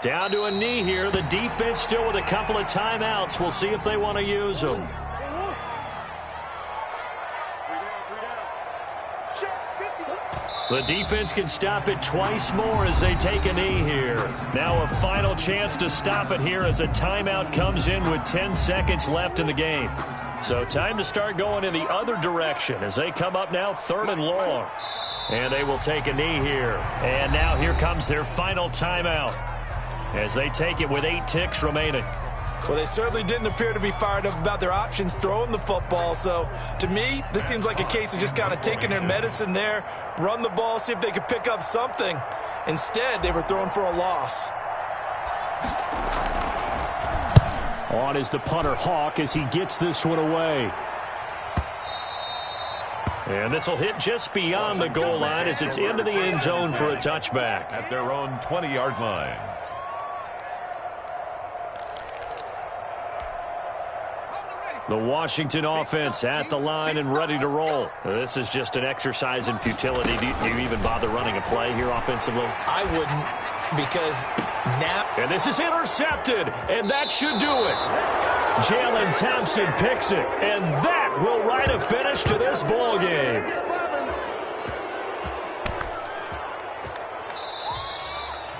Down to a knee here. The defense still with a couple of timeouts. We'll see if they want to use them. The defense can stop it twice more as they take a knee here. Now a final chance to stop it here as a timeout comes in with 10 seconds left in the game. So time to start going in the other direction as they come up now 3rd and long. And they will take a knee here. And now here comes their final timeout as they take it with 8 ticks remaining. Well, they certainly didn't appear to be fired up about their options throwing the football. So, to me, this seems like a case of just kind of taking their medicine there, run the ball, see if they could pick up something. Instead, they were throwing for a loss. On is the punter Hawk as he gets this one away. And this will hit just beyond the goal line as it's into the end zone for a touchback. At their own 20-yard line. The Washington offense at the line and ready to roll. This is just an exercise in futility. Do you even bother running a play here offensively? I wouldn't, because now... And this is intercepted, and that should do it. Jalen Thompson picks it, and that will write a finish to this ball game.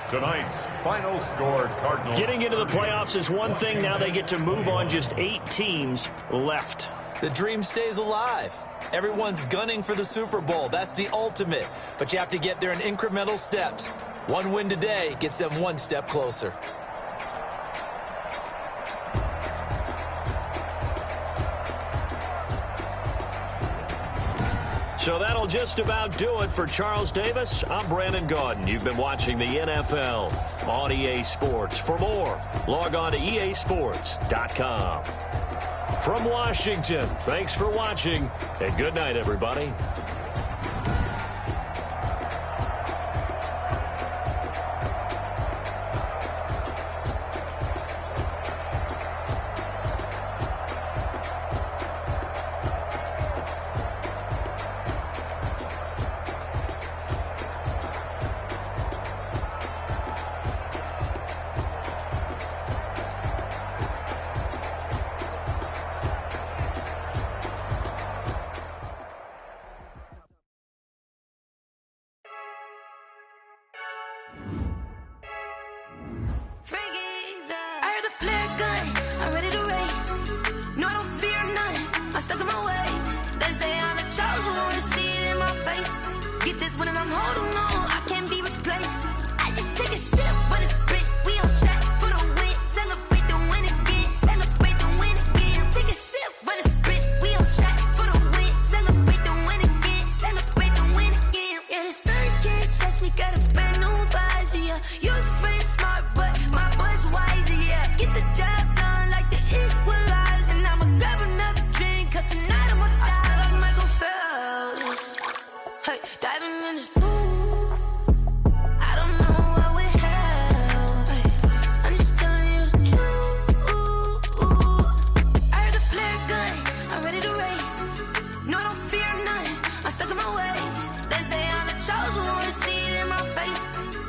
Tonight's final score, Cardinals. Getting into the playoffs is one thing. Now they get to move on. Just 8 teams left. The dream stays alive. Everyone's gunning for the Super Bowl. That's the ultimate. But you have to get there in incremental steps. One win today gets them one step closer. So that'll just about do it for Charles Davis. I'm Brandon Gaudin. You've been watching the NFL on EA Sports. For more, log on to easports.com. From Washington, thanks for watching, and good night, everybody. stuck in my ways. They say I'm the chosen one, see it in my face. Get this one and I'm holding on, I can't be replaced. I just take a sip, but it's split. We on track for the win. Celebrate the win again. Celebrate the win again. Take a sip, but it's split. We on track for the win. Celebrate the win again. Celebrate the win again. Yeah, the sun can't touch me. Got a brand new visor. Yeah, your friend smart, but my boy's wiser. Yeah, get the job done like the equalizer. And I'ma grab another drink, 'cause tonight I'ma die like Michael Phelps. Hey, diving in this pool. I don't know what would help. Hey, I'm just telling you the truth. I heard the flare gun, I'm ready to race. No, I don't fear none, I'm stuck in my ways. They say I'm the chosen one, see it in my face.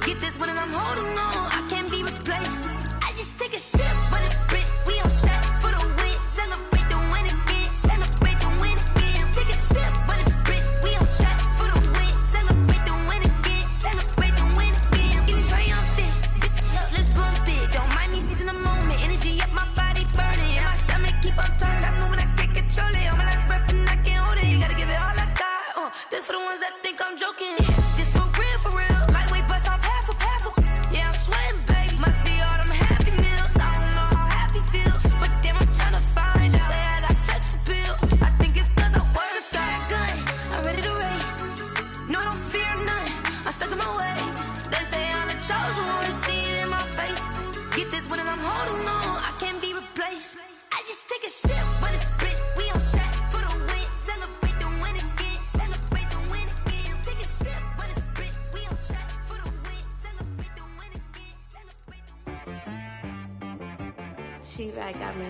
Get this one and I'm holding on, I can't be replaced. I just take a sip, but it's split. We on track for the win. Celebrate the win again. Celebrate the win again. Take a sip, but it's split. We on track for the win. Celebrate the win again. Celebrate the win again. Get triumphant. Let's bump it. Don't mind me seizing the moment. Energy up my body burning. And my stomach keep on turning. Stop moving, I can't control it. On my last breath and I can't hold it. You gotta give it all I got. This for the ones that think I'm joking. This for real, for real. Lightweight bust off half a. Yeah, I'm sweating, babe. Must be all them happy meals. I don't know how happy feels, but damn, I'm trying to find you. Say I got sex appeal. I think it's 'cause I work. Got a gun, I'm ready to race. No, I don't fear none, I'm stuck in my ways. They say I'm the chosen one, see it in my face. Get this one and I'm holding on, I can't be replaced. I just take a sip, but it's split. We on track for the win. Celebrate the win again. Celebrate the win again. Take a sip, but it's split. We on track for the win. Celebrate the win again. Celebrate the win. She right got me.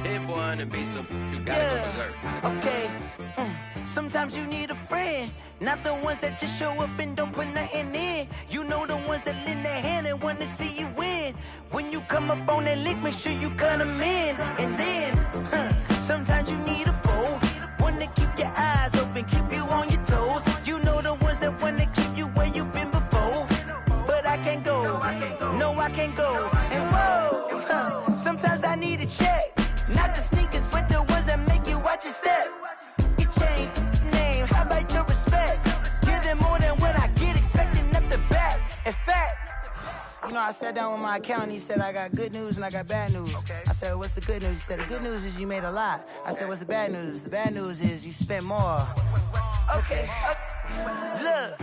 Hit one and be some, you gotta go berserk. Okay. Sometimes you need a friend, not the ones that just show up and don't put nothing in. You know the ones that lend their hand and want to see you win. When you come up on that lick, make sure you cut them in. And then, sometimes you need a foe, one to keep your eyes open, keep you on your toes. You know the ones that want to keep you where you've been before. But I can't go, no I can't go. And whoa, sometimes I need a check. Not the sneakers, but the ones that make you watch your step. Your chain, name, how about your respect? Give them more than what I get, expecting up the back. In fact, you know, I sat down with my accountant, he said I got good news and I got bad news. I said, what's the good news? He said, the good news is you made a lot. I said, what's the bad news? The bad news is you spent more. Okay. Look,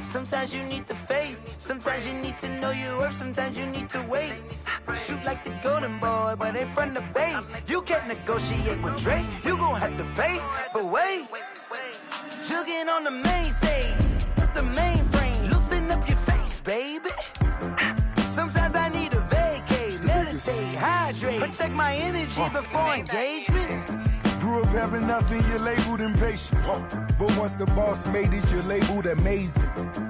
sometimes you need the faith, sometimes you need to know your worth, sometimes you need to wait. Shoot like the golden boy, but they from the bay. You can't negotiate with Dre, you gon' have to pay. But wait, jugging on the main stage, the mainframe, loosen up your face, baby. Sometimes I need a vacate, meditate, hydrate, protect my energy before engagement. Grew up having nothing, you're labeled impatient. But once the boss made it, you're labeled amazing.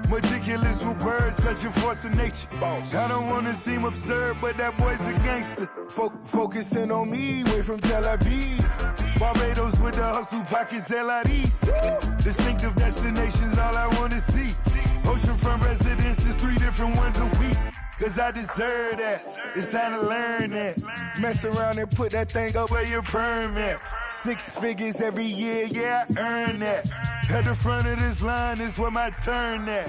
Meticulous with words, such a force of nature. I don't wanna seem absurd, but that boy's a gangster. Focusing on me, way from Tel Aviv. Barbados with the hustle pockets, LIDs. Distinctive destinations, all I wanna see. Oceanfront residences, 3 different ones a week. 'Cause I deserve that, it's time to learn that. Mess around and put that thing up where your perm at. 6 figures every year, yeah, I earn that. At the front of this line is where my turn at.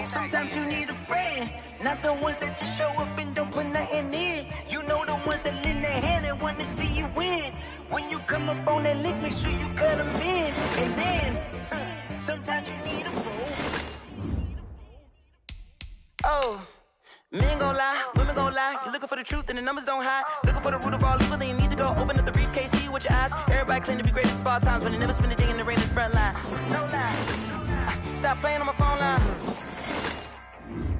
Sometimes you need a friend, not the ones that just show up and don't put nothing in. You know the ones that lend their hand and want to see you win. When you come up on that lick, make sure you cut them in. And then, sometimes you need a fool. Oh. Men gon' lie, women gon' lie. You're looking for the truth and the numbers don't hide. Looking for the root of all evil, then you need to go open up the briefcase, see with your eyes. Everybody claim to be great at all times, but they never spend a day in the rain in the front line. No lie. Stop playing on my phone line.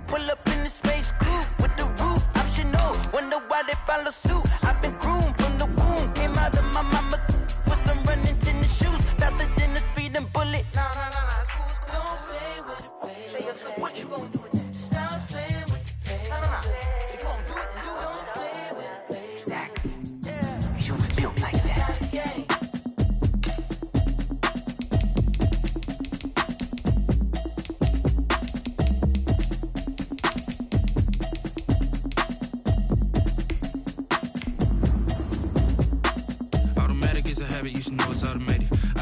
Pull up in the space coupe with the roof optional. Wonder why they follow suit. I've been groomed from the womb. Came out of my mama with some running tennis shoes. Faster than a speeding bullet. Nah, it's cool, it's cool. Don't play with it, baby. Say, so what you gon' do with it? Stop playing with it, baby. Nah. If you gon' do it, then you don't play with it, baby. Exactly. Yeah. You built like that.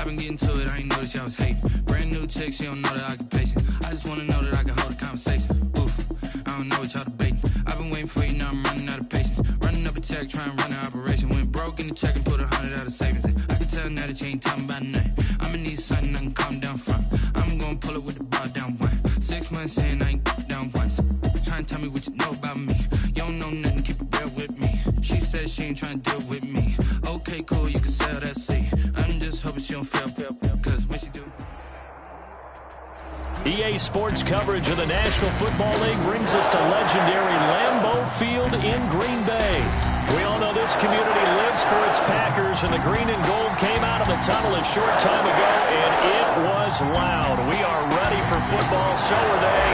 I've been getting to it, I ain't noticed y'all was hating. Brand new chick, she don't know that I can patient. I just wanna know that I can hold a conversation. Oof, I don't know what y'all debating. I've been waiting for you, now I'm running out of patience. Running up a check, trying to run an operation. Went broke in the check and put 100 out of savings in. I can tell now that you ain't talking about nothing. I'ma need something I can calm down from. I'm gonna pull it with the bar down one. 6 months in, I ain't down once. Trying to tell me what you know about me. You don't know nothing, keep it real with me. She said she ain't trying to deal with me. Okay, cool, you can sell that seat. I'm just hoping she don't fail, cause when she do. EA Sports coverage of the National Football League brings us to legendary Lambeau Field in Green Bay. We all know this community lives for its Packers, and the green and gold came out of the tunnel a short time ago, and it was loud. We are ready for football, so are they,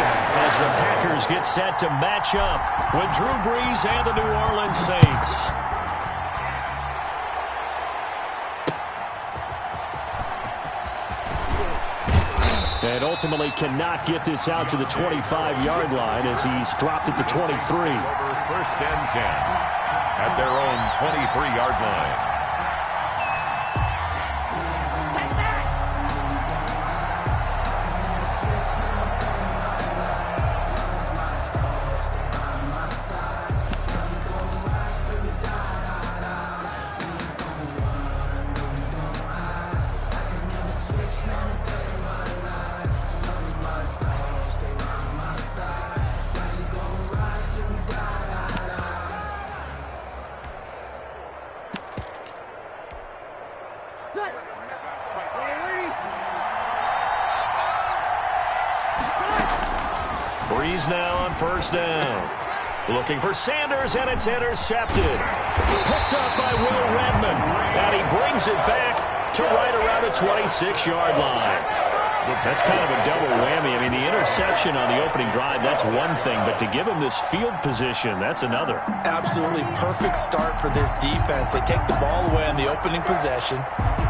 as the Packers get set to match up with Drew Brees and the New Orleans Saints. And ultimately cannot get this out to the 25-yard line as he's dropped at the 23. First and 10 at their own 23-yard line. Brees now on first down. Looking for Sanders, and it's intercepted. Picked up by Will Redmond. And he brings it back to right around the 26-yard line. That's kind of a double whammy. I mean, the interception on the opening drive, that's one thing. But to give him this field position, that's another. Absolutely perfect start for this defense. They take the ball away on the opening possession.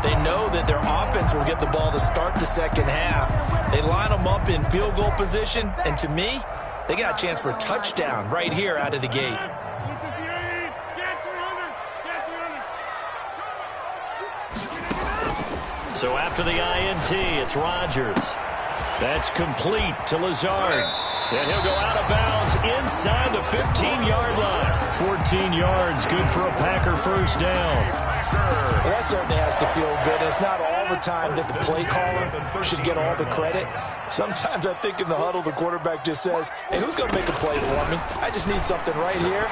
They know that their offense will get the ball to start the second half. They line them up in field goal position, and to me, they got a chance for a touchdown right here out of the gate. So after the INT, it's Rodgers. That's complete to Lazard. And he'll go out of bounds inside the 15-yard line. 14 yards, good for a Packer first down. Well, that certainly has to feel good. It's not all the time that the play caller should get all the credit. Sometimes I think in the huddle, the quarterback just says, hey, who's going to make a play for me? I just need something right here.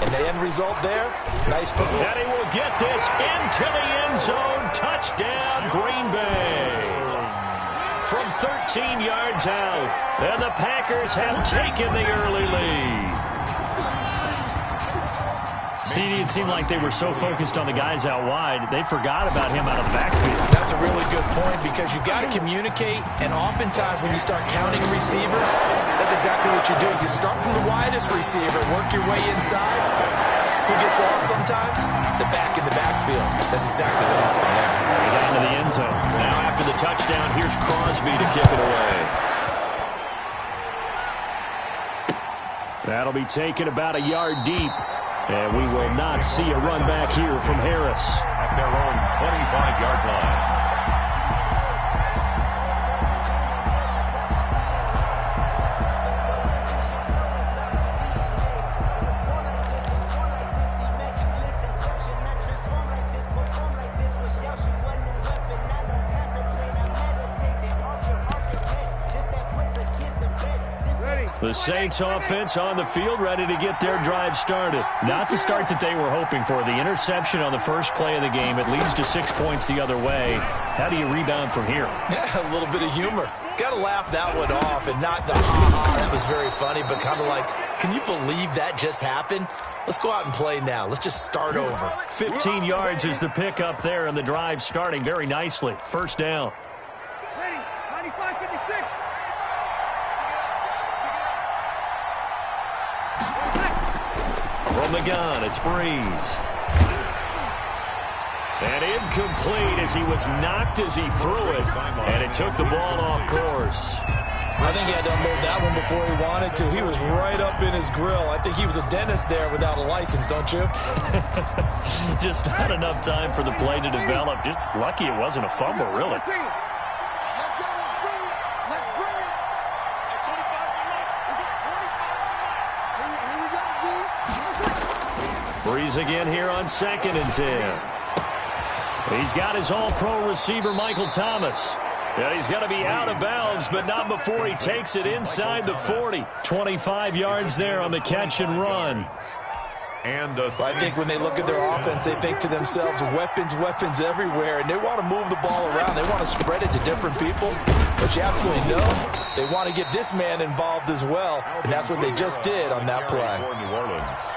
And the end result there, nice football. And he will get this into the end zone. Touchdown, Green Bay. From 13 yards out, and the Packers have taken the early lead. CD, it seemed like they were so focused on the guys out wide, they forgot about him out of the backfield. That's a really good point because you've got to communicate, and oftentimes when you start counting receivers, that's exactly what you do. You start from the widest receiver, work your way inside. Who gets lost sometimes? The back in the backfield. That's exactly what happened there. Down to the end zone. Now after the touchdown, here's Crosby to kick it away. That'll be taken about a yard deep. And we will not see a run back here from Harris. At their own 25-yard line. The Saints offense on the field, ready to get their drive started. Not the start that they were hoping for. The interception on the first play of the game. It leads to 6 points the other way. How do you rebound from here? Yeah, a little bit of humor. Got to laugh that one off and not the ha-ha. That was very funny, but kind of like, can you believe that just happened? Let's go out and play now. Let's just start over. 15 yards is the pickup there, and the drive starting very nicely. First down. 95-56. From the gun, it's Brees. And incomplete as he was knocked as he threw it. And it took the ball off course. I think he had to unload that one before he wanted to. He was right up in his grill. I think he was a dentist there without a license, don't you? Just not enough time for the play to develop. Just lucky it wasn't a fumble, really. Let's go. Let's bring it. Let's bring it. Here we go, D. Breeze again here on 2nd and 10. He's got his all-pro receiver, Michael Thomas. Yeah, he's got to be out of bounds, but not before he takes it inside the 40. 25 yards there on the catch and run. I think when they look at their offense, they think to themselves, weapons everywhere, and they want to move the ball around. They want to spread it to different people, but you absolutely know they want to get this man involved as well, and that's what they just did on that play.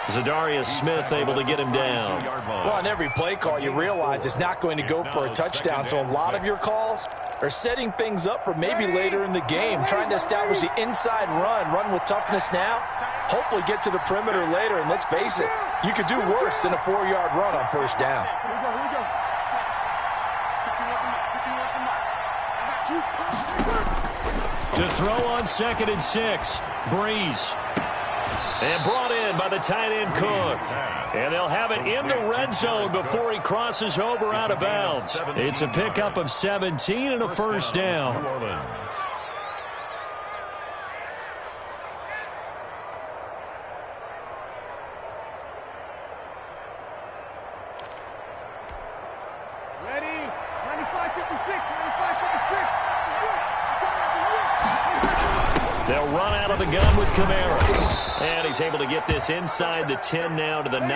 Zadarius Smith able to get him down. Well, on every play call, you realize it's not going to go for a touchdown, so a lot of your calls are setting things up for maybe later in the game, trying to establish the inside run with toughness now, hopefully get to the perimeter later, and let's face it, you could do worse than a 4-yard run on first down. To throw on 2nd and 6, Breeze. And brought in by the tight end Cook. And they'll have it in the red zone before he crosses over out of bounds. It's a pickup of 17 and a first down. Ready? 95-56. They'll run out of the gun with Kamara. And he's able to get this inside the 10 now to the 9.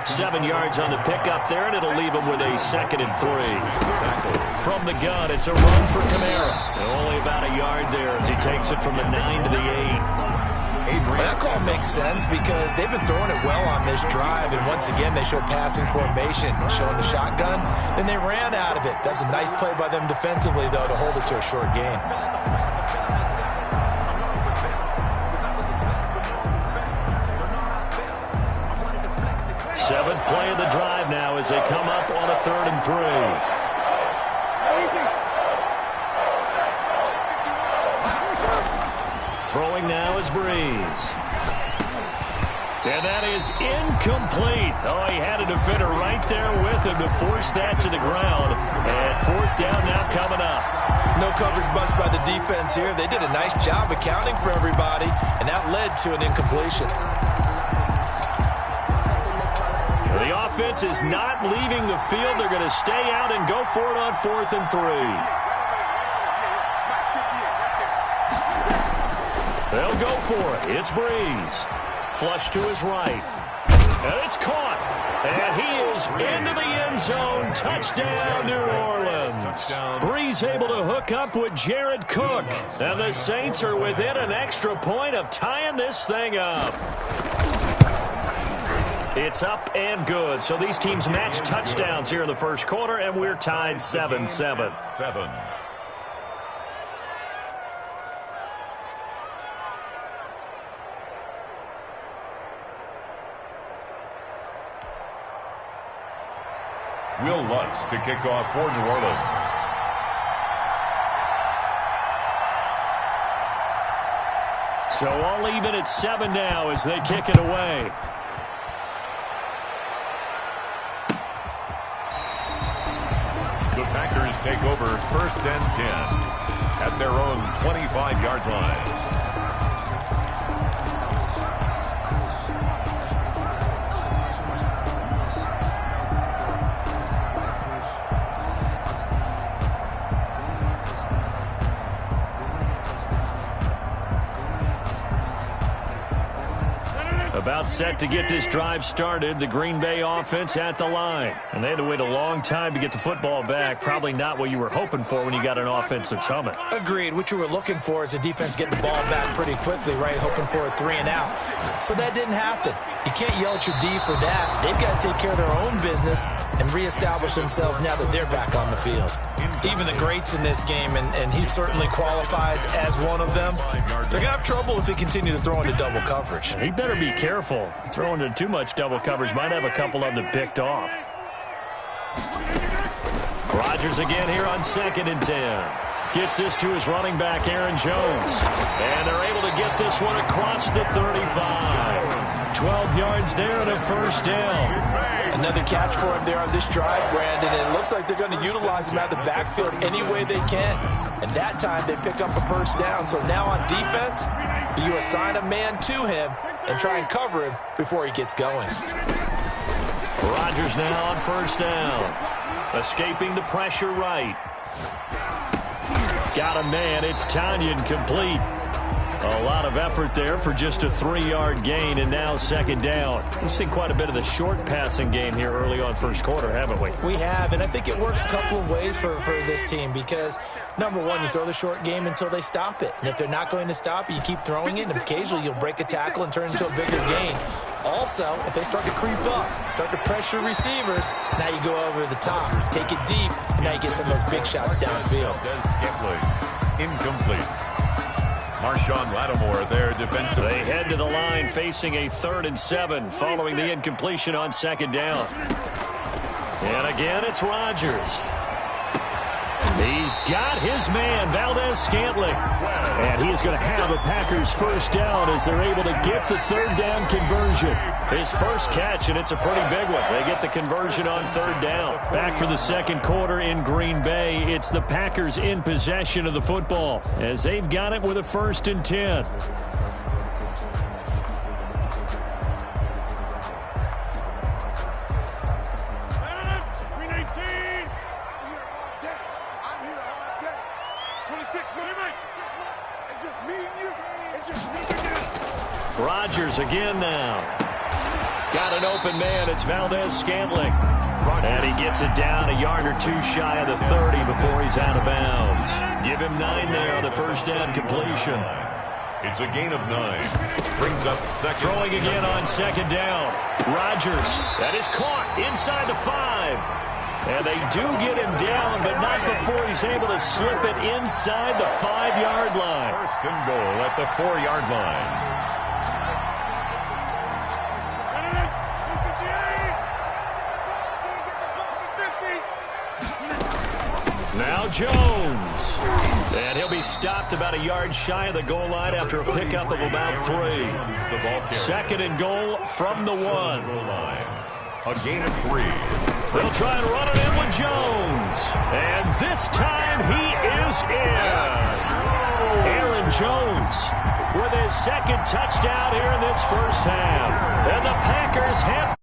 7 yards on the pickup there, and it'll leave him with a 2nd and 3. From the gun, it's a run for Kamara. And only about a yard there as he takes it from the 9 to the 8. Well, that call makes sense because they've been throwing it well on this drive, and once again they show passing formation, showing the shotgun. Then they ran out of it. That's a nice play by them defensively, though, to hold it to a short gain. Seventh play of the drive now as they come up on a 3rd and 3. Throwing now is Breeze. And that is incomplete. Oh, he had a defender right there with him to force that to the ground. And 4th down now coming up. No coverage bust by the defense here. They did a nice job accounting for everybody, and that led to an incompletion. The offense is not leaving the field. They're going to stay out and go for it on 4th and 3. They'll go for it. It's Breeze. Flush to his right. And it's caught. And he is into the end zone. Touchdown, New Orleans. Breeze able to hook up with Jared Cook. And the Saints are within an extra point of tying this thing up. It's up and good. So these teams match touchdowns here in the first quarter, and we're tied 7-7. Will Lutz to kick off for New Orleans. So all even at 7 now as they kick it away. The Packers take over 1st and 10 at their own 25-yard line. About set to get this drive started. The Green Bay offense at the line. And they had to wait a long time to get the football back. Probably not what you were hoping for when you got an offense that's humming. Agreed. What you were looking for is the defense getting the ball back pretty quickly, right? Hoping for a 3 and out. So that didn't happen. You can't yell at your D for that. They've got to take care of their own business and reestablish themselves now that they're back on the field. Even the greats in this game, and he certainly qualifies as one of them, they're going to have trouble if they continue to throw into double coverage. He better be careful. Throwing into too much double coverage might have a couple of them picked off. Rodgers again here on 2nd and 10. Gets this to his running back, Aaron Jones. And they're able to get this one across the 35. 12 yards there and a first down. Another catch for him there on this drive, Brandon. And it looks like they're going to utilize him out of the backfield any way they can. And that time they pick up a first down. So now on defense, do you assign a man to him and try and cover him before he gets going? Rodgers now on first down. Escaping the pressure right. Got a man. It's Tanyan complete. A lot of effort there for just a 3-yard gain, and now second down. We've seen quite a bit of the short passing game here early on first quarter, haven't we? We have, and I think it works a couple of ways for this team because, number one, you throw the short game until they stop it. And if they're not going to stop it, you keep throwing it, and occasionally you'll break a tackle and turn it into a bigger gain. Also, if they start to creep up, start to pressure receivers, now you go over the top, take it deep, and now you get some of those big shots downfield. Incomplete. Marshawn Lattimore there defensively. They head to the line facing a 3rd and 7 following the incompletion on second down. And again, it's Rodgers. He's got his man, Valdez-Scantling. And he is going to have a Packers first down as they're able to get the 3rd down conversion. His first catch, and it's a pretty big one. They get the conversion on 3rd down. Back for the second quarter in Green Bay. It's the Packers in possession of the football as they've got it with a 1st and 10. Rodgers again now. Got an open man. It's Valdez-Scantling. And he gets it down a yard or two shy of the 30 before he's out of bounds. Give him 9 there on the first down completion. It's a gain of 9. Brings up second. Throwing again on second down. Rodgers. That is caught inside the 5. And they do get him down, but not before he's able to slip it inside the 5-yard line. First and goal at the 4-yard line. Now Jones. And he'll be stopped about a yard shy of the goal line after a pickup of about 3. 2nd and goal from the 1. A gain of 3. They'll try and run it in with Jones. And this time he is in. Aaron Jones with his 2nd touchdown here in this first half. And the Packers have...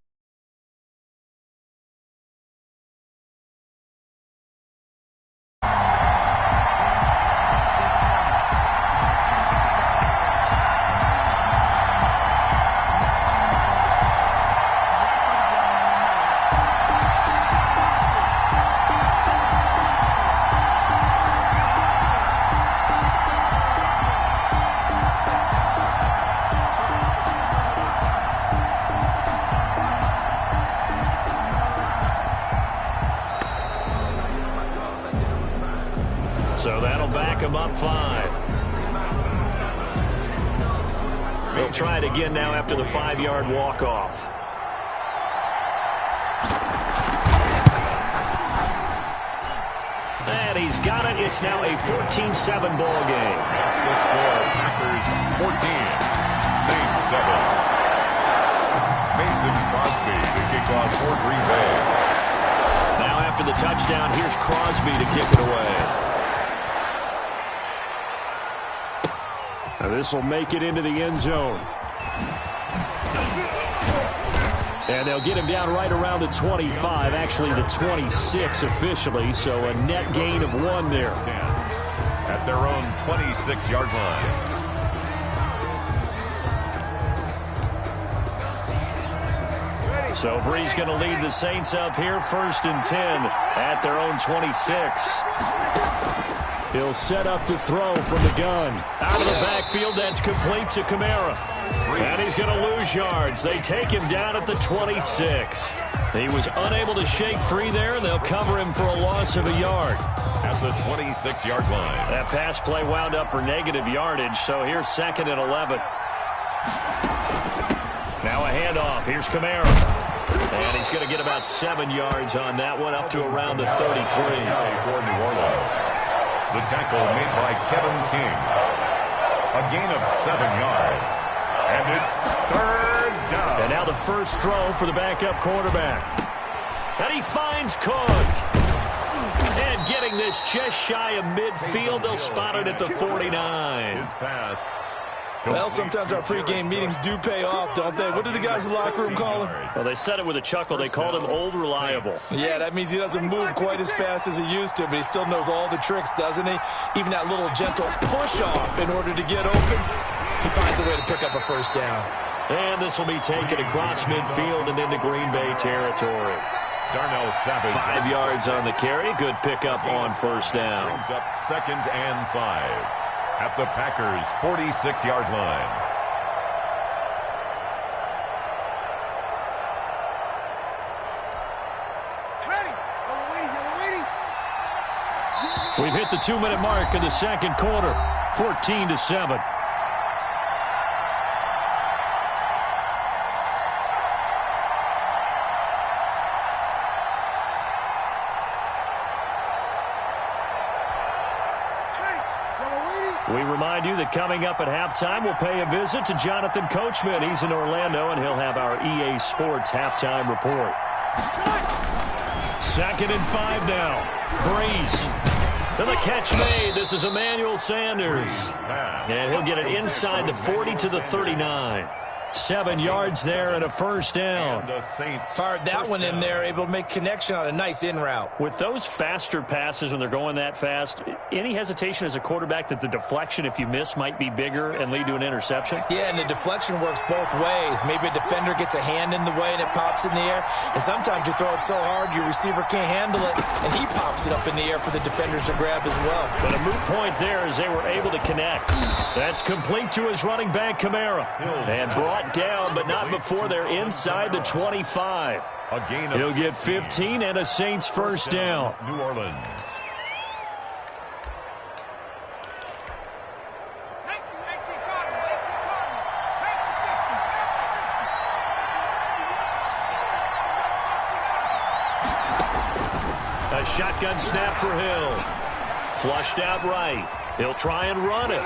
So that'll back him up 5. They'll try it again now after the 5-yard walk-off. And he's got it. It's now a 14-7 ball game. That's the score. Packers 14, Saints 7. Mason Crosby to kick off for Green Bay. Now after the touchdown, here's Crosby to kick it away. Now this will make it into the end zone. And they'll get him down right around the 25, actually the 26 officially, so a net gain of 1 there. At their own 26-yard line. So Brees going to lead the Saints up here, 1st and 10 at their own 26. He'll set up to throw from the gun. Out of the backfield, that's complete to Kamara. And he's going to lose yards. They take him down at the 26. He was unable to shake free there, and they'll cover him for a loss of a yard. At the 26-yard line. That pass play wound up for negative yardage, so here's 2nd and 11. Now a handoff. Here's Kamara. And he's going to get about 7 yards on that one, up to around the 33. For New Orleans. The tackle made by Kevin King. A gain of 7 yards. And it's third down. And now the first throw for the backup quarterback. And he finds Cook. And getting this just shy of midfield, they'll spot it at the 49. His pass. Well, sometimes our pregame meetings do pay off, don't they? What do the guys in the locker room call him? Well, they said it with a chuckle. They called him Old Reliable. Yeah, that means he doesn't move quite as fast as he used to, but he still knows all the tricks, doesn't he? Even that little gentle push-off in order to get open. He finds a way to pick up a first down. And this will be taken across midfield and into Green Bay territory. Darnell Savage. 5 yards on the carry. Good pickup on first down. Brings up 2nd and 5. At the Packers' 46-yard line. We've hit the 2-minute mark in the second quarter. 14-7. We remind you that coming up at halftime, we'll pay a visit to Jonathan Coachman. He's in Orlando, and he'll have our EA Sports halftime report. 2nd and 5 now. Breeze. And the catch made. This is Emmanuel Sanders. And he'll get it inside the 40 to the 39. 7 yards there and a first down. Fired that one in there, able to make connection on a nice in route. With those faster passes when they're going that fast, any hesitation as a quarterback that the deflection, if you miss, might be bigger and lead to an interception? Yeah, and the deflection works both ways. Maybe a defender gets a hand in the way and it pops in the air. And sometimes you throw it so hard your receiver can't handle it, and he pops it up in the air for the defenders to grab as well. But a moot point there as they were able to connect. That's complete to his running back, Kamara. And brought down, but not before they're inside the 25. He'll get 15 and a Saints first down. New Orleans. A shotgun snap for Hill. Flushed out right. He'll try and run it.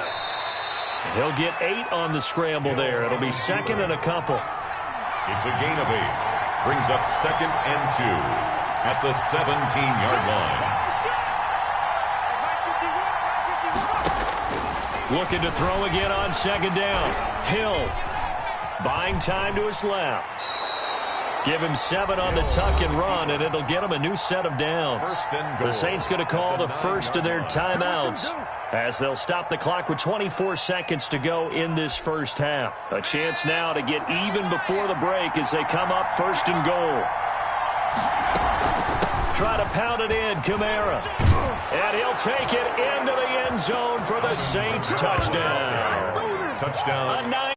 He'll get 8 on the scramble there. It'll be 2nd and a couple. It's a gain of 8. Brings up 2nd and 2 at the 17-yard line. Looking to throw again on 2nd down. Hill buying time to his left. Give him 7 on the tuck and run, and it'll get him a new set of downs. The Saints going to call the first of their timeouts as they'll stop the clock with 24 seconds to go in this first half. A chance now to get even before the break as they come up 1st and goal. Try to pound it in, Kamara. And he'll take it into the end zone for the Saints touchdown. Touchdown. A 9